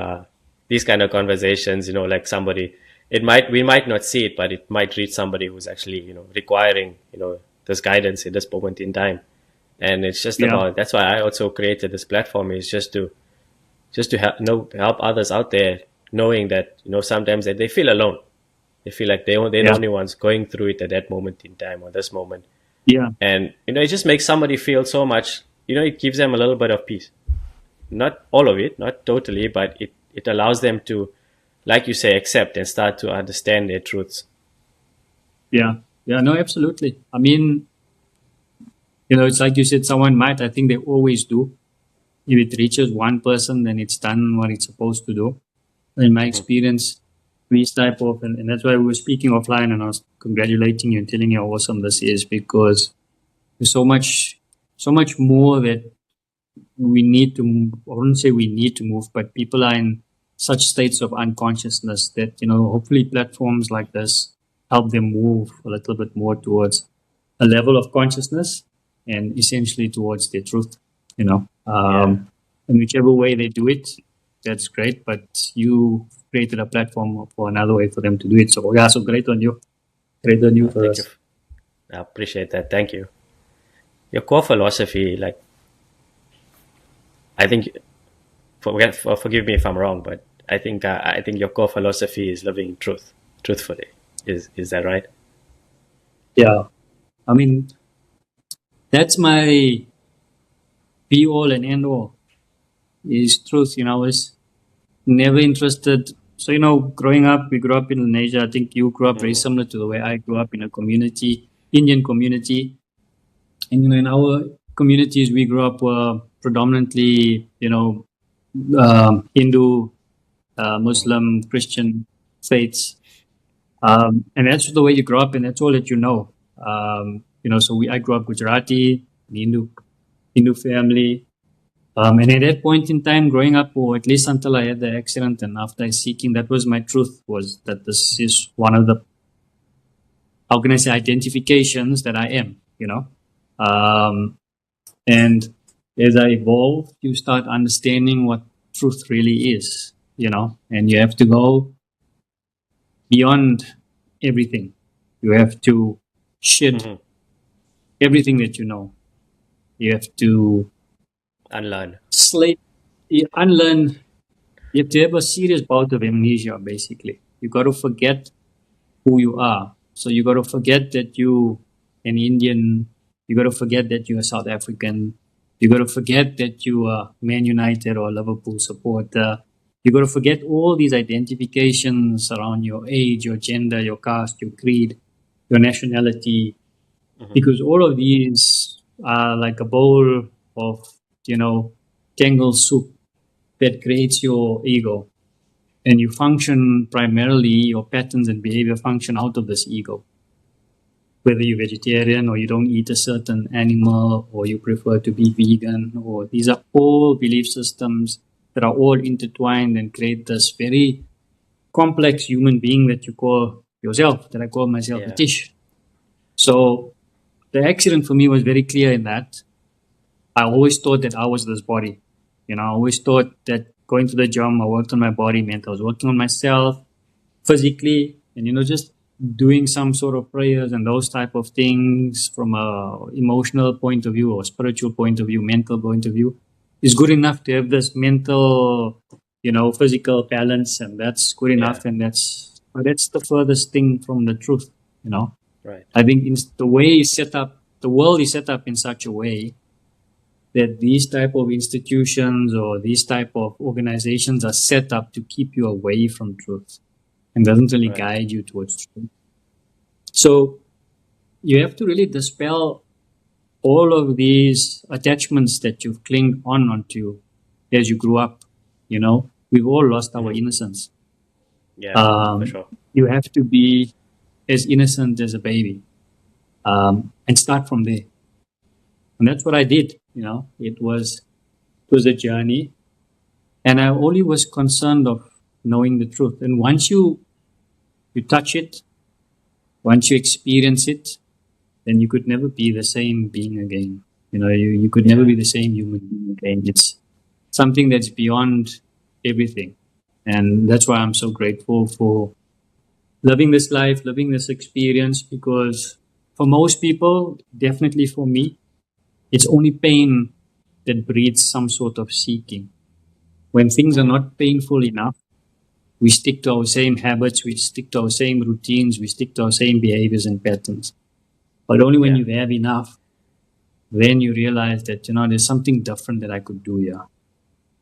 these kind of conversations, like somebody, we might not see it, but it might reach somebody who's actually, requiring, this guidance in this moment in time. And it's just Yeah, about, that's why I also created this platform, is just to help others out there, knowing that, sometimes they feel alone. They feel like they're the yeah, only ones going through it at that moment in time, or this moment. yeah, And it just makes somebody feel so much, it gives them a little bit of peace. Not all of it, not totally, but it allows them to, like you say, accept and start to understand their truths. yeah, yeah. No, absolutely. I mean, it's like you said, someone might. I think they always do. If it reaches one person, then it's done what it's supposed to do. In my Hmm. experience, these type of, and that's why we were speaking offline, and I was congratulating you and telling you how awesome this is, because there's so much more that we need to move. I wouldn't say we need to move, but people are in such states of unconsciousness that hopefully platforms like this help them move a little bit more towards a level of consciousness and essentially towards their truth. you know Yeah. um, in whichever way they do it, that's great, but you created a platform for another way for them to do it. So yeah, so great on you for Thank you. this. I appreciate that. Thank you. Your core philosophy, like, I think, forgive me if I'm wrong, but I think your core philosophy is living truthfully. Is that right? Yeah, I mean, that's my be all and end all is truth. I was never interested. So, growing up, we grew up in Indonesia. I think you grew up very Mm. similar to the way I grew up in a community, Indian community. And, in our communities, we grew up predominantly, Hindu, Mm. Muslim, Christian faiths. And that's the way you grow up, and that's all that you know. So I grew up Gujarati, Hindu family. And at that point in time, growing up, or at least until I had the accident, and after I seeking, that was my truth, was that this is one of the, how can I say, identifications that I am, and as I evolve, you start understanding what truth really is, and you have to go beyond everything. You have to shed Hmm. everything that you know. You have to Unlearn. slate, unlearn. You have to have a serious bout of amnesia, basically. You got to forget who you are. So you got to forget that you an Indian. You got to forget that you're a South African. You got to forget that you are Man United or Liverpool supporter. You got to forget all these identifications around your age, your gender, your caste, your creed, your nationality, Hmm. because all of these are like a bowl of, you know, tangled soup that creates your ego. And you function primarily, your patterns and behavior function out of this ego. whether you're vegetarian or you don't eat a certain animal or you prefer to be vegan, or these are all belief systems that are all intertwined and create this very complex human being that you call yourself, that I call myself Yeah. Atish. So the accident for me was very clear in that I always thought that I was this body. I always thought that going to the gym, I worked on my body meant I was working on myself physically, and just doing some sort of prayers and those type of things from a emotional point of view or spiritual point of view, mental point of view, is good enough to have this mental, physical balance, and that's good Yeah. enough, and that's the furthest thing from the truth. Right. I think the way is set up, the world is set up in such a way that these type of institutions or these type of organizations are set up to keep you away from truth and doesn't really Right. guide you towards truth. So you have to really dispel all of these attachments that you've clinged onto as you grew up. We've all lost our innocence. Yeah, for sure. You have to be as innocent as a baby, and start from there. And that's what I did. It was a journey, and I only was concerned of knowing the truth. And once you touch it, once you experience it, then you could never be the same being again. You could never be the same human being again. It's something that's beyond everything. And that's why I'm so grateful for living this life, living this experience, because for most people, definitely for me, it's only pain that breeds some sort of seeking. When things are not painful enough, we stick to our same habits, we stick to our same routines, we stick to our same behaviors and patterns. But only when you have enough, then you realize that, there's something different that I could do here.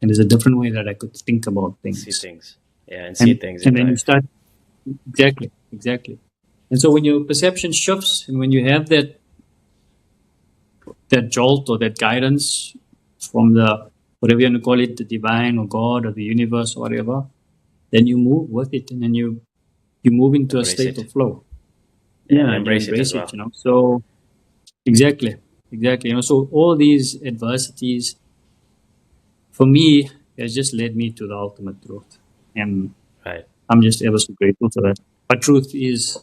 And there's a different way that I could think about things. See things. Yeah, and see things in and then life. you start, exactly. And so when your perception shifts and when you have that jolt or that guidance from the, whatever you want to call it, the divine or God or the universe or whatever, then you move with it, and then you move into Embrace a state it. of flow. Yeah, And embrace you it embrace as well. So exactly. So all these adversities, for me, has just led me to the ultimate truth, and Right. I'm just ever so grateful for that. But truth is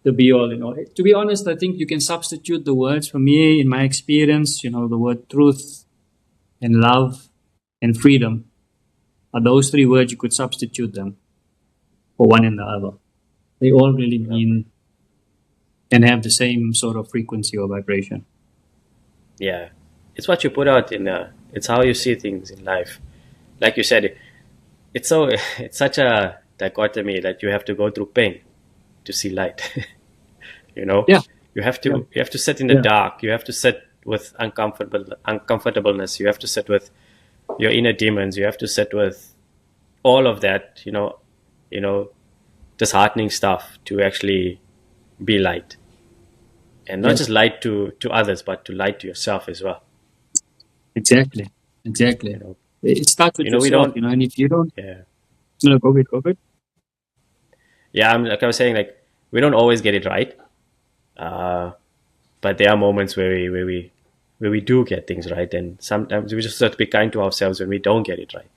the be all. To be honest, I think you can substitute the words. For me, in my experience, the word truth and love and freedom are those three words. You could substitute them for one and the other. They all really mean and have the same sort of frequency or vibration. Yeah, it's what you put out in. It's how you see things in life. Like you said, it's such a dichotomy that you have to go through pain to see light. Yeah. You have to sit in the Yeah. dark. You have to sit with uncomfortableness. You have to sit with your inner demons. You have to sit with all of that. Disheartening stuff to actually be light, and not just light to others, but to light to yourself as well. Exactly. It starts with we yourself, don't. and if you don't, Yeah. go ahead. Yeah, like I was saying, like we don't always get it right, but there are moments where we do get things right, and sometimes we just have to be kind to ourselves when we don't get it right,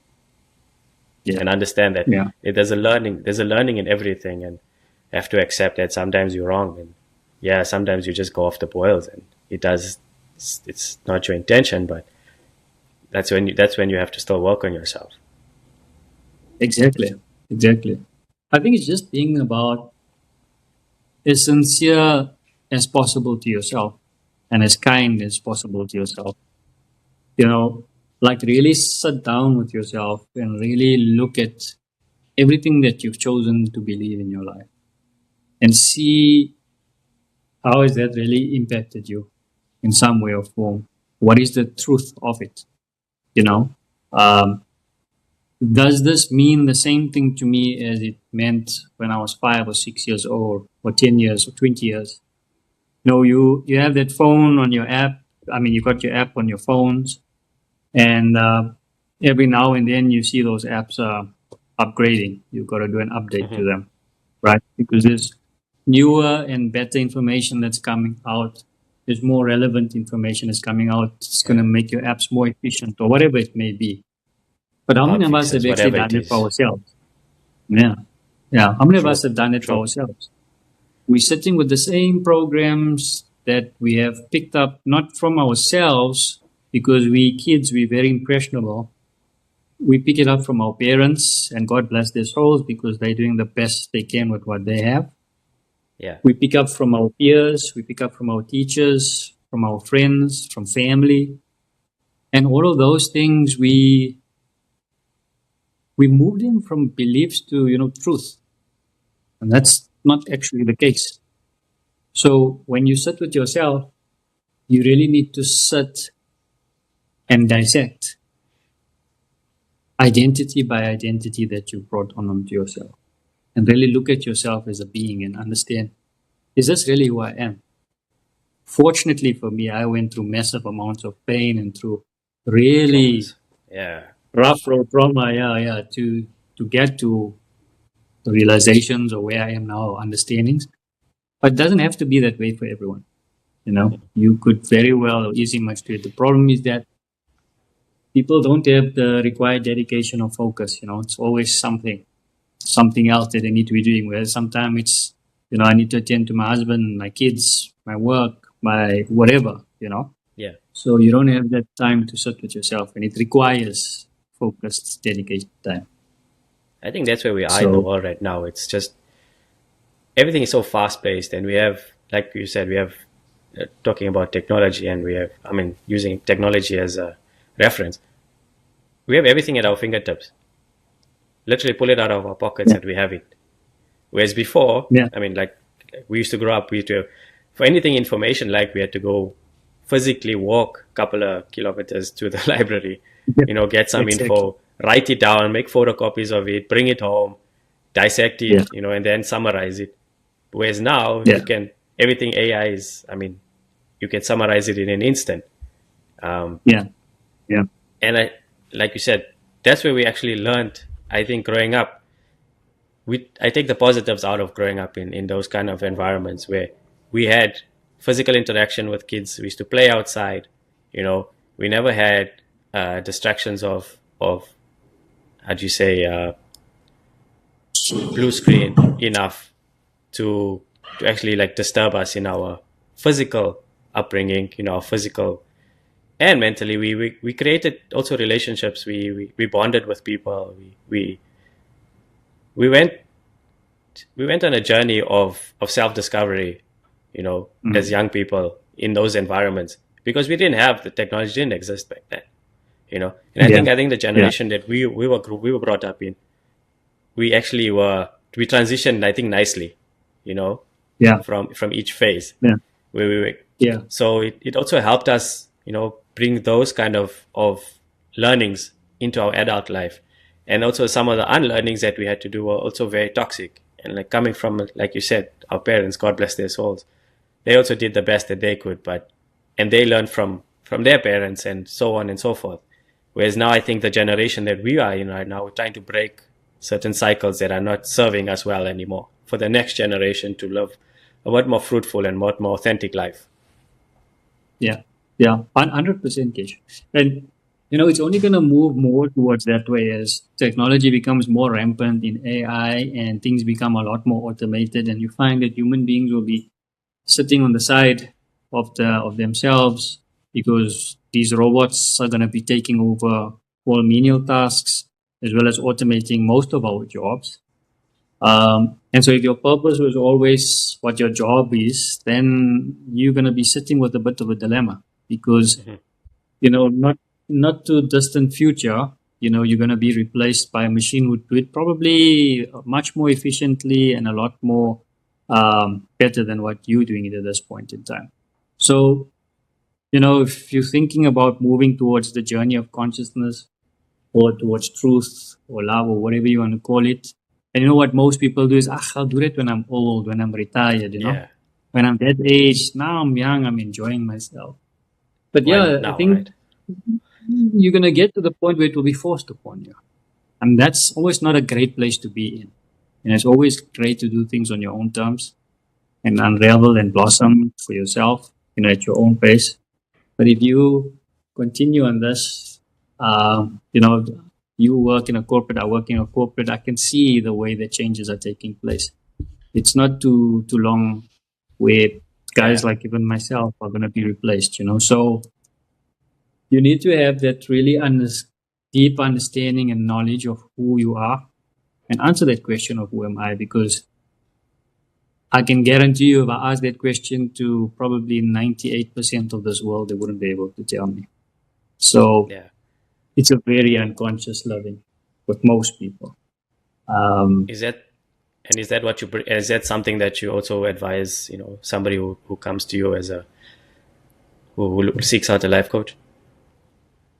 and understand that there's a learning in everything, and have to accept that sometimes you're wrong, and sometimes you just go off the boils, and it's not your intention, but that's when you have to still work on yourself. Exactly. I think it's just being about as sincere as possible to yourself and as kind as possible to yourself. Like really sit down with yourself and really look at everything that you've chosen to believe in your life and see how has that really impacted you in some way or form. What is the truth of it? Um, does this mean the same thing to me as it meant when I was 5 or 6 years old, or 10 years, or 20 years? You have that phone on your app. I mean, you got your app on your phones, and every now and then you see those apps upgrading. You've got to do an update to them, right? Because there's newer and better information that's coming out. There's more relevant information that's coming out. It's going to make your apps more efficient or whatever it may be. But how many of us have Fixes, actually whatever done it it for is. ourselves? Yeah. Yeah. How many of True. us have done it for True. ourselves? We're sitting with the same programs that we have picked up, not from ourselves, because we kids, we're very impressionable. We pick it up from our parents, and God bless their souls because they're doing the best they can with what they have. Yeah. We pick up from our peers, we pick up from our teachers, from our friends, from family. And all of those things, we move them from beliefs to, truth. And that's not actually the case. So when you sit with yourself, you really need to sit and dissect identity by identity that you brought onto yourself. And really look at yourself as a being and understand, is this really who I am? Fortunately for me, I went through massive amounts of pain and through really Traumas. Yeah. rough road trauma, to get to the realizations or where I am now, understandings. But it doesn't have to be that way for everyone. You could very well easy much to it. The problem is that people don't have the required dedication or focus. It's always something else that they need to be doing. Whereas sometimes it's, I need to attend to my husband, my kids, my work, my whatever, Yeah. So you don't have that time to sit with yourself, and it requires focused, dedicated time. I think that's where we are in the world right now. It's just everything is so fast paced, and we have, like you said, we have talking about technology, and we have, using technology as a reference. We have everything at our fingertips. Literally pull it out of our pockets and we have it. Whereas before, like we used to grow up, we used to have, for anything information, like we had to go physically walk a couple of kilometers to the library, get some info, write it down, make photocopies of it, bring it home, dissect it, and then summarize it. Whereas now you can, everything AI is, you can summarize it in an instant. And like you said, that's where we actually learned, I think, growing up. I take the positives out of growing up in those kind of environments where we had physical interaction with kids. We used to play outside, we never had distractions of how do you say, blue screen enough to actually like disturb us in our physical upbringing, physical and mentally. We created also relationships. We bonded with people. We went on a journey of self-discovery, as young people in those environments, because we didn't have the technology, didn't exist back then, and I think the generation that we were brought up in, we transitioned, I think, nicely, from each phase where we were. So it also helped us, bring those kind of learnings into our adult life. And also some of the unlearnings that we had to do were also very toxic. And like coming from, like you said, our parents, God bless their souls, they also did the best that they could, and they learned from their parents and so on and so forth. Whereas now I think the generation that we are in right now, we're trying to break certain cycles that are not serving us well anymore for the next generation to live a much more fruitful and much more authentic life. Yeah, 100%, Kish. And it's only going to move more towards that way as technology becomes more rampant in AI and things become a lot more automated, and you find that human beings will be sitting on the side of themselves because these robots are going to be taking over all menial tasks as well as automating most of our jobs. And so if your purpose was always what your job is, then you're going to be sitting with a bit of a dilemma because, not too distant future, you're going to be replaced by a machine who do it probably much more efficiently and a lot more better than what you're doing it at this point in time. So, if you're thinking about moving towards the journey of consciousness or towards truth or love or whatever you want to call it, and what most people do is, I'll do it when I'm old, when I'm retired, when I'm that age. Now I'm young, I'm enjoying myself. But I think you're going to get to the point where it will be forced upon you. And that's always not a great place to be in. And it's always great to do things on your own terms. and unravel and blossom for yourself, at your own pace. But if you continue on this, you work in a corporate, I work in a corporate, I can see the way the changes are taking place. It's not too long where guys like even myself are going to be replaced, So you need to have that really deep understanding and knowledge of who you are and answer that question of who am I, because I can guarantee you if I ask that question to probably 98% of this world, they wouldn't be able to tell me. So it's a very unconscious living with most people. Is that what is that something that you also advise, somebody who comes to you as who seeks out a life coach?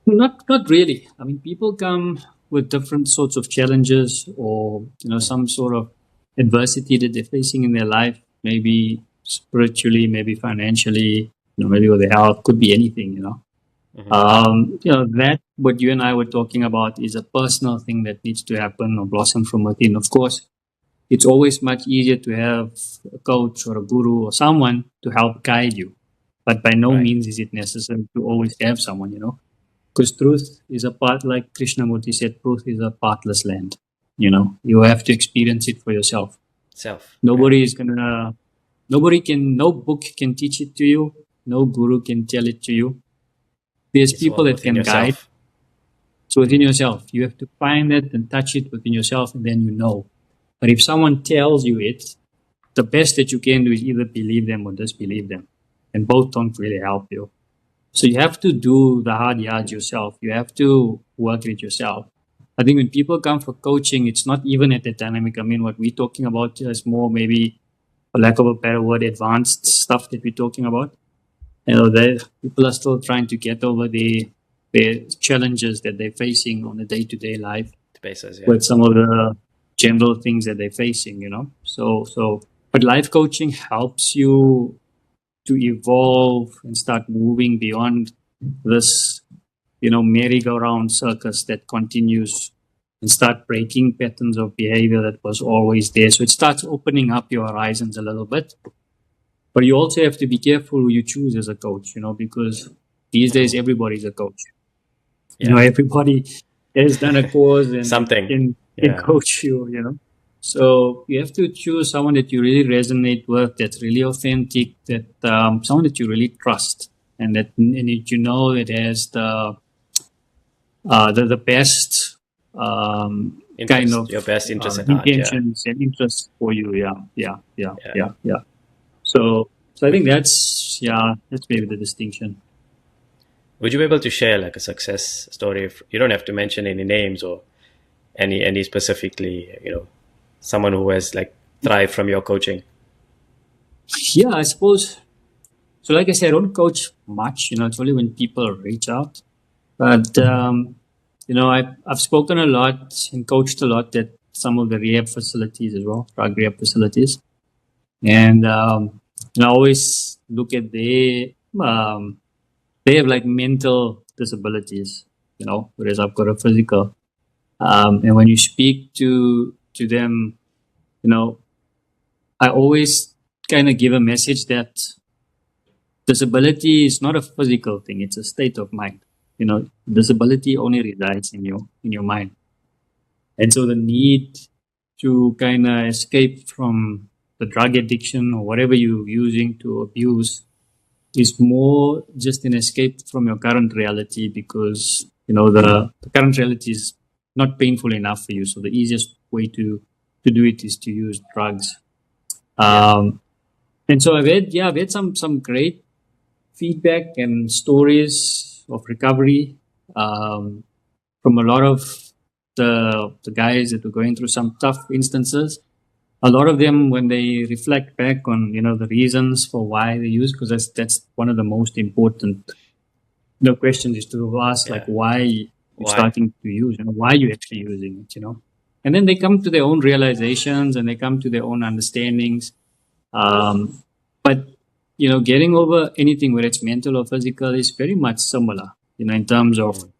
Not really. I mean, people come with different sorts of challenges or, some sort of adversity that they're facing in their life, maybe spiritually, maybe financially, maybe with their health, could be anything, that what you and I were talking about is a personal thing that needs to happen or blossom from within. Of course, it's always much easier to have a coach or a guru or someone to help guide you. But by no means is it necessary to always have someone, because truth is a part, like Krishnamurti said, truth is a pathless land. You have to experience it for yourself. Nobody is gonna, no book can teach it to you. No guru can tell it to you. There's people that can guide. So within yourself, you have to find it and touch it within yourself, and then you know. But if someone tells you it, the best that you can do is either believe them or disbelieve them. And both don't really help you. So you have to do the hard yards yourself. You have to work it yourself. I think when people come for coaching, it's not even at the dynamic. I mean, what we're talking about is more maybe, for lack of a better word, advanced stuff that we're talking about. People are still trying to get over the challenges that they're facing on a day-to-day life with some of the general things that they're facing, but life coaching helps you to evolve and start moving beyond this, merry-go-round circus that continues and start breaking patterns of behavior that was always there. So it starts opening up your horizons a little bit. But you also have to be careful who you choose as a coach, because these days everybody's a coach. Everybody has done a course and can coach you, So you have to choose someone that you really resonate with, that's really authentic, that someone that you really trust, and that it has the best kind of your best interest intentions and interests for you. Yeah. So I think that's maybe the distinction. Would you be able to share like a success story? You don't have to mention any names or any specifically, someone who has like thrived from your coaching. Yeah, I suppose. So like I said, I don't coach much, it's only when people reach out. But, I've spoken a lot and coached a lot at some of the rehab facilities as well, drug rehab facilities. And, I always look at they have like mental disabilities, whereas I've got a physical. And when you speak to them, I always kind of give a message that disability is not a physical thing; it's a state of mind. Disability only resides in your mind, and so the need to kind of escape from the drug addiction or whatever you're using to abuse is more just an escape from your current reality, because the current reality is not painful enough for you. So the easiest way to do it is to use drugs. And so I've had some great feedback and stories of recovery from a lot of the guys that were going through some tough instances. A lot of them, when they reflect back on the reasons for why they use, because that's one of the most important questions is to ask like why you're starting to use, why you're actually using it, and then they come to their own realizations and they come to their own understandings. But getting over anything, whether it's mental or physical, is very much similar, in terms of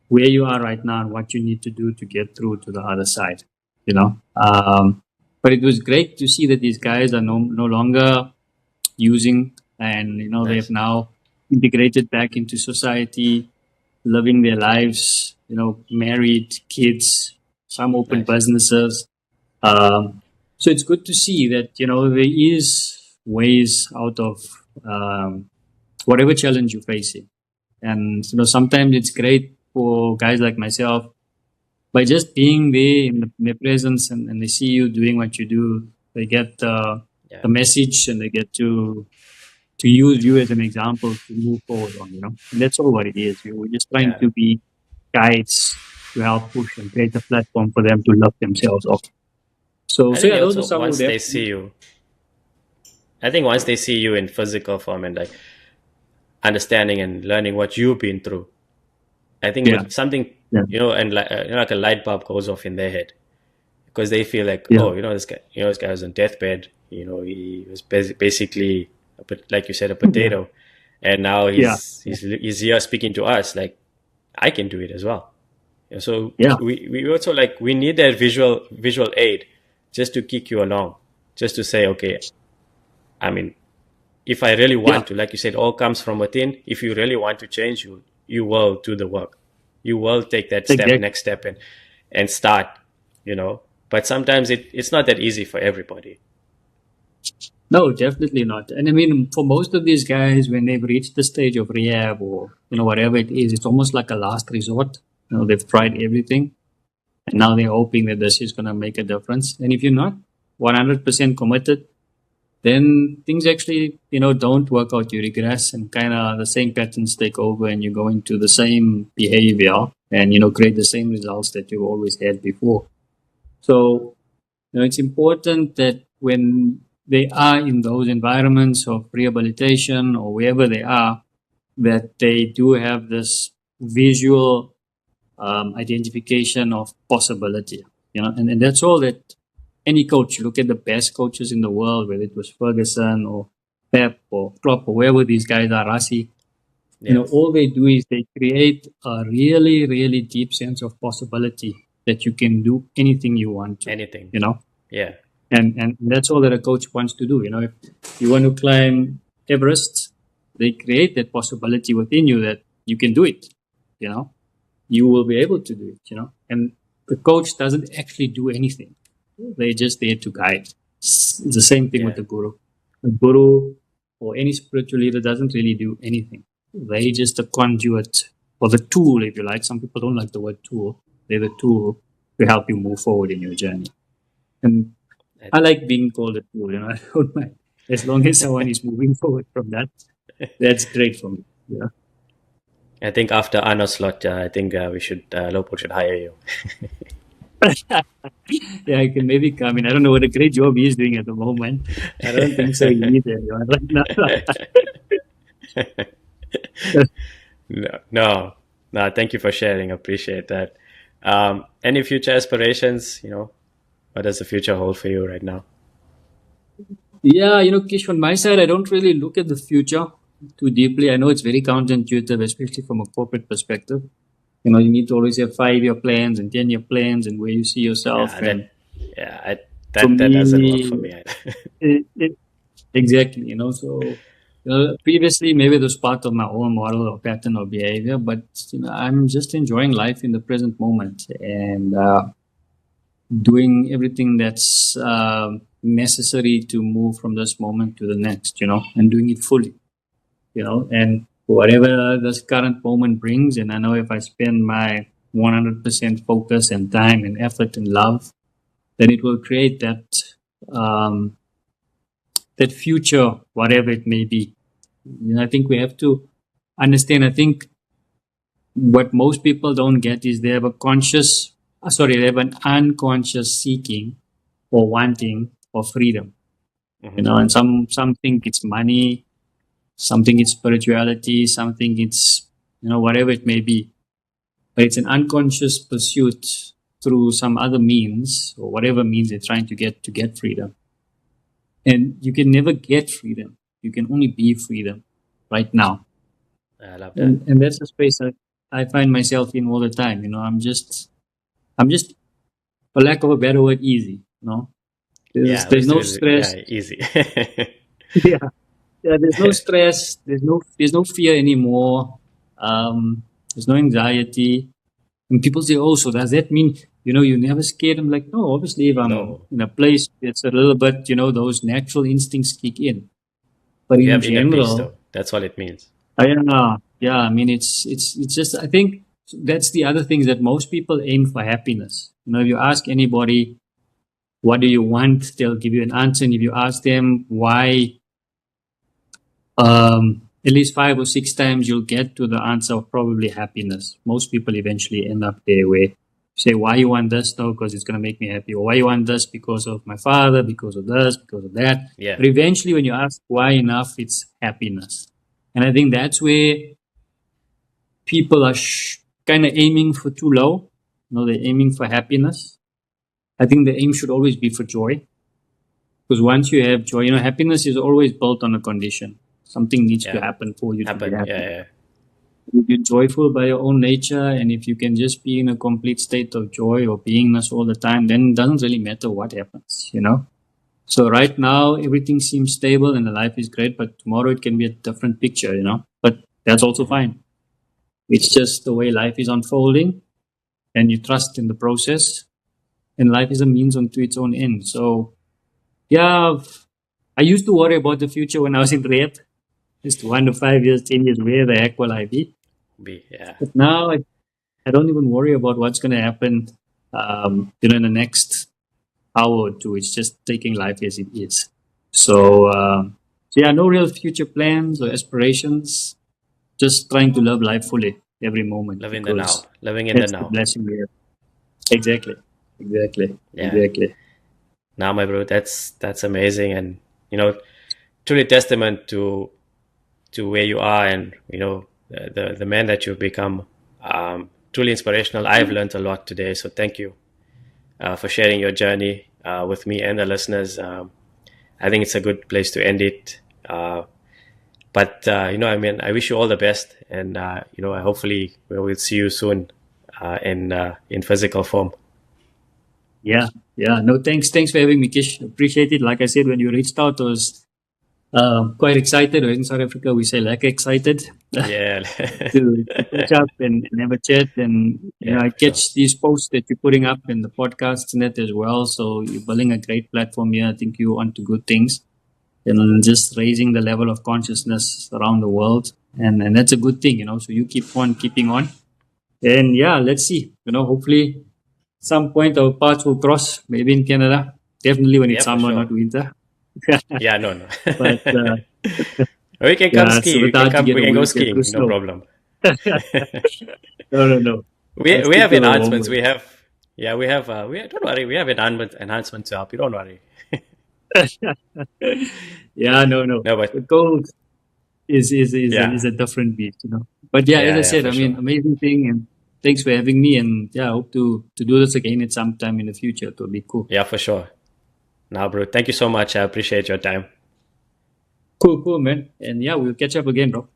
where you are right now and what you need to do to get through to the other side, But it was great to see that these guys are no longer using, and they've Nice. now integrated back into society, living their lives, married, kids, some open Nice. businesses. So it's good to see that there is ways out of whatever challenge you're facing. And sometimes it's great for guys like myself, by just being there in their presence, and they see you doing what you do, they get Yeah. the message, and they get to use you as an example to move forward on. And that's all what it is. We're just trying Yeah. to be guides to help push and create a platform for them to lift themselves up. So, I so think yeah, they those are also some of once them. they see you, I think once they see you in physical form and like understanding and learning what you've been through, I think Yeah, with something, yeah, and like a light bulb goes off in their head because they feel like, yeah, oh, this guy was on deathbed. He was basically, like you said, a yeah, potato, and now yeah, he's here speaking to us. Like I can do it as well. So yeah, we also like we need that visual aid just to kick you along, just to say, okay, I mean, if I really yeah, want to, like you said, all comes from within. If you really want to change, you will do the work. You will take that exactly. next step, and start. But sometimes it's not that easy for everybody. No, definitely not. And I mean, for most of these guys, when they've reached the stage of rehab or whatever it is, it's almost like a last resort. They've tried everything, and now they're hoping that this is going to make a difference. And if you're not 100% committed, then things actually don't work out. You regress, and kind of the same patterns take over, and you go into the same behavior, and create the same results that you've always had before. So it's important that when they are in those environments of rehabilitation or wherever they are, that they do have this visual identification of possibility. And that's all that any coach. Look at the best coaches in the world, whether it was Ferguson or Pep or Klopp or wherever these guys are, Rasi. Yeah, All they do is they create a really, really deep sense of possibility that you can do anything you want to. anything. You know, Yeah, and that's all that a coach wants to do. If you want to climb Everest, they create that possibility within you that you can do it. You know, you will be able to do it. And the coach doesn't actually do anything. They're just there to guide. It's the same thing with yeah, the guru. The guru or any spiritual leader doesn't really do anything. They just a conduit or the tool, if you like. Some people don't like the word tool. They're the tool to help you move forward in your journey. And I, I like being called a tool. I don't mind. As long as someone is moving forward from that, that's great for me. Yeah. I think after Arnold slot, I think we should Lopo should hire you. Yeah, I can maybe come in. I don't know what a great job he's doing at the moment. I don't think so. He needs anyone right now. No. Thank you for sharing. Appreciate that. Any future aspirations? What does the future hold for you right now? Yeah, Kish, on my side, I don't really look at the future too deeply. I know it's very counterintuitive, especially from a corporate perspective. You need to always have 5-year plans and 10-year plans and where you see yourself. Yeah, And for that doesn't work me, for me either. exactly, so previously maybe it was part of my own model or pattern of behavior, but I'm just enjoying life in the present moment and doing everything that's necessary to move from this moment to the next, and doing it fully, and whatever this current moment brings. And I know if I spend my 100% focus and time and effort and love, then it will create um, that future, whatever it may be. I think we have to understand. I think what most people don't get is they have they have an unconscious seeking or wanting of freedom. Hmm. And some think it's money, something it's spirituality, something it's whatever it may be. But it's an unconscious pursuit through some other means or whatever means they're trying to get freedom. And you can never get freedom. You can only be freedom right now. I love that. And that's a space I find myself in all the time. I'm just for lack of a better word, easy. Yeah, There's no wisdom is, stress. yeah, easy. Yeah, yeah. There's no stress. There's no fear anymore. There's no anxiety. And people say, "Oh, so does that mean you're never scared?" I'm like, no. Obviously, if I'm No, in a place, it's a little bit, those natural instincts kick in. But you in have inner peace, general, though. That's all it means. yeah. I mean, it's just. I think that's the other thing that most people aim for happiness. If you ask anybody, what do you want? They'll give you an answer. And if you ask them why, at least 5 or 6 times, you'll get to the answer of probably happiness. Most people eventually end up there where you say, why you want this? No, because it's going to make me happy. Or why you want this? Because of my father, because of this, because of that. Yeah, But eventually, when you ask why enough, it's happiness. And I think that's where people are kind of aiming for too low. They're aiming for happiness. I think the aim should always be for joy. Because once you have joy, happiness is always built on a condition. Something needs to yeah. happen for you to be Happen. happy. Yeah, yeah. If you're joyful by your own nature, and if you can just be in a complete state of joy or beingness all the time, then it doesn't really matter what happens. So right now, everything seems stable and the life is great, but tomorrow it can be a different picture. But that's also Mhm. fine. It's just the way life is unfolding, and you trust in the process, and life is a means unto its own end. So, yeah, I used to worry about the future when I was in rehab. Just 1 to 5 years, 10 years, where the heck will I be? Yeah. But now I don't even worry about what's going to happen, in the next hour or two. It's just taking life as it is. So yeah, no real future plans or aspirations. Just trying to love life fully every moment Live in the now. because Living in the that's the now. blessing we have. Exactly, exactly, Yeah. exactly. Now, my bro, that's amazing, and truly testament to where you are, and the man that you've become. Truly inspirational. I've learned a lot today, so thank you for sharing your journey with me and the listeners. I think it's a good place to end it. But I wish you all the best, and hopefully we'll see you soon in physical form. Yeah, yeah. No, thanks for having me, Kish. Appreciate it. Like I said, when you reached out, I was quite excited. Or in South Africa, we say like excited Yeah, to catch up and have a chat. And yeah, I for sure. catch these posts that you're putting up in the podcasts and that as well. So you're building a great platform here. I think you're onto good things and just raising the level of consciousness around the world. And that's a good thing. So you keep on keeping on. And yeah, let's see. Hopefully some point our paths will cross, maybe in Canada. Definitely when Yeah, it's for summer, sure. not winter. Yeah, no, no. But We can come yeah, ski. it's a We bit can hard to come. get We a can go wheelchair through skiing. No snow. problem. No, no, no. I'll We stick have to the warm enhancements. weather. We don't worry. We have enhancements to help you. Don't worry. Yeah, no. No, The but cold is yeah, a different beast. But yeah, as I yeah, said, for I mean, sure. amazing thing, and thanks for having me. And yeah, I hope to do this again at some time in the future. It'll be cool. Yeah, for sure. Now, bro, thank you so much. I appreciate your time. Cool, man. And yeah, we'll catch up again, bro.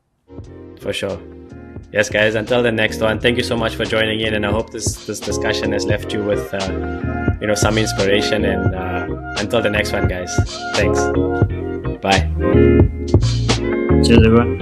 For sure. Yes, guys. Until the next one. Thank you so much for joining in, and I hope this discussion has left you with some inspiration. And until the next one, guys. Thanks. Bye. Cheers, everyone.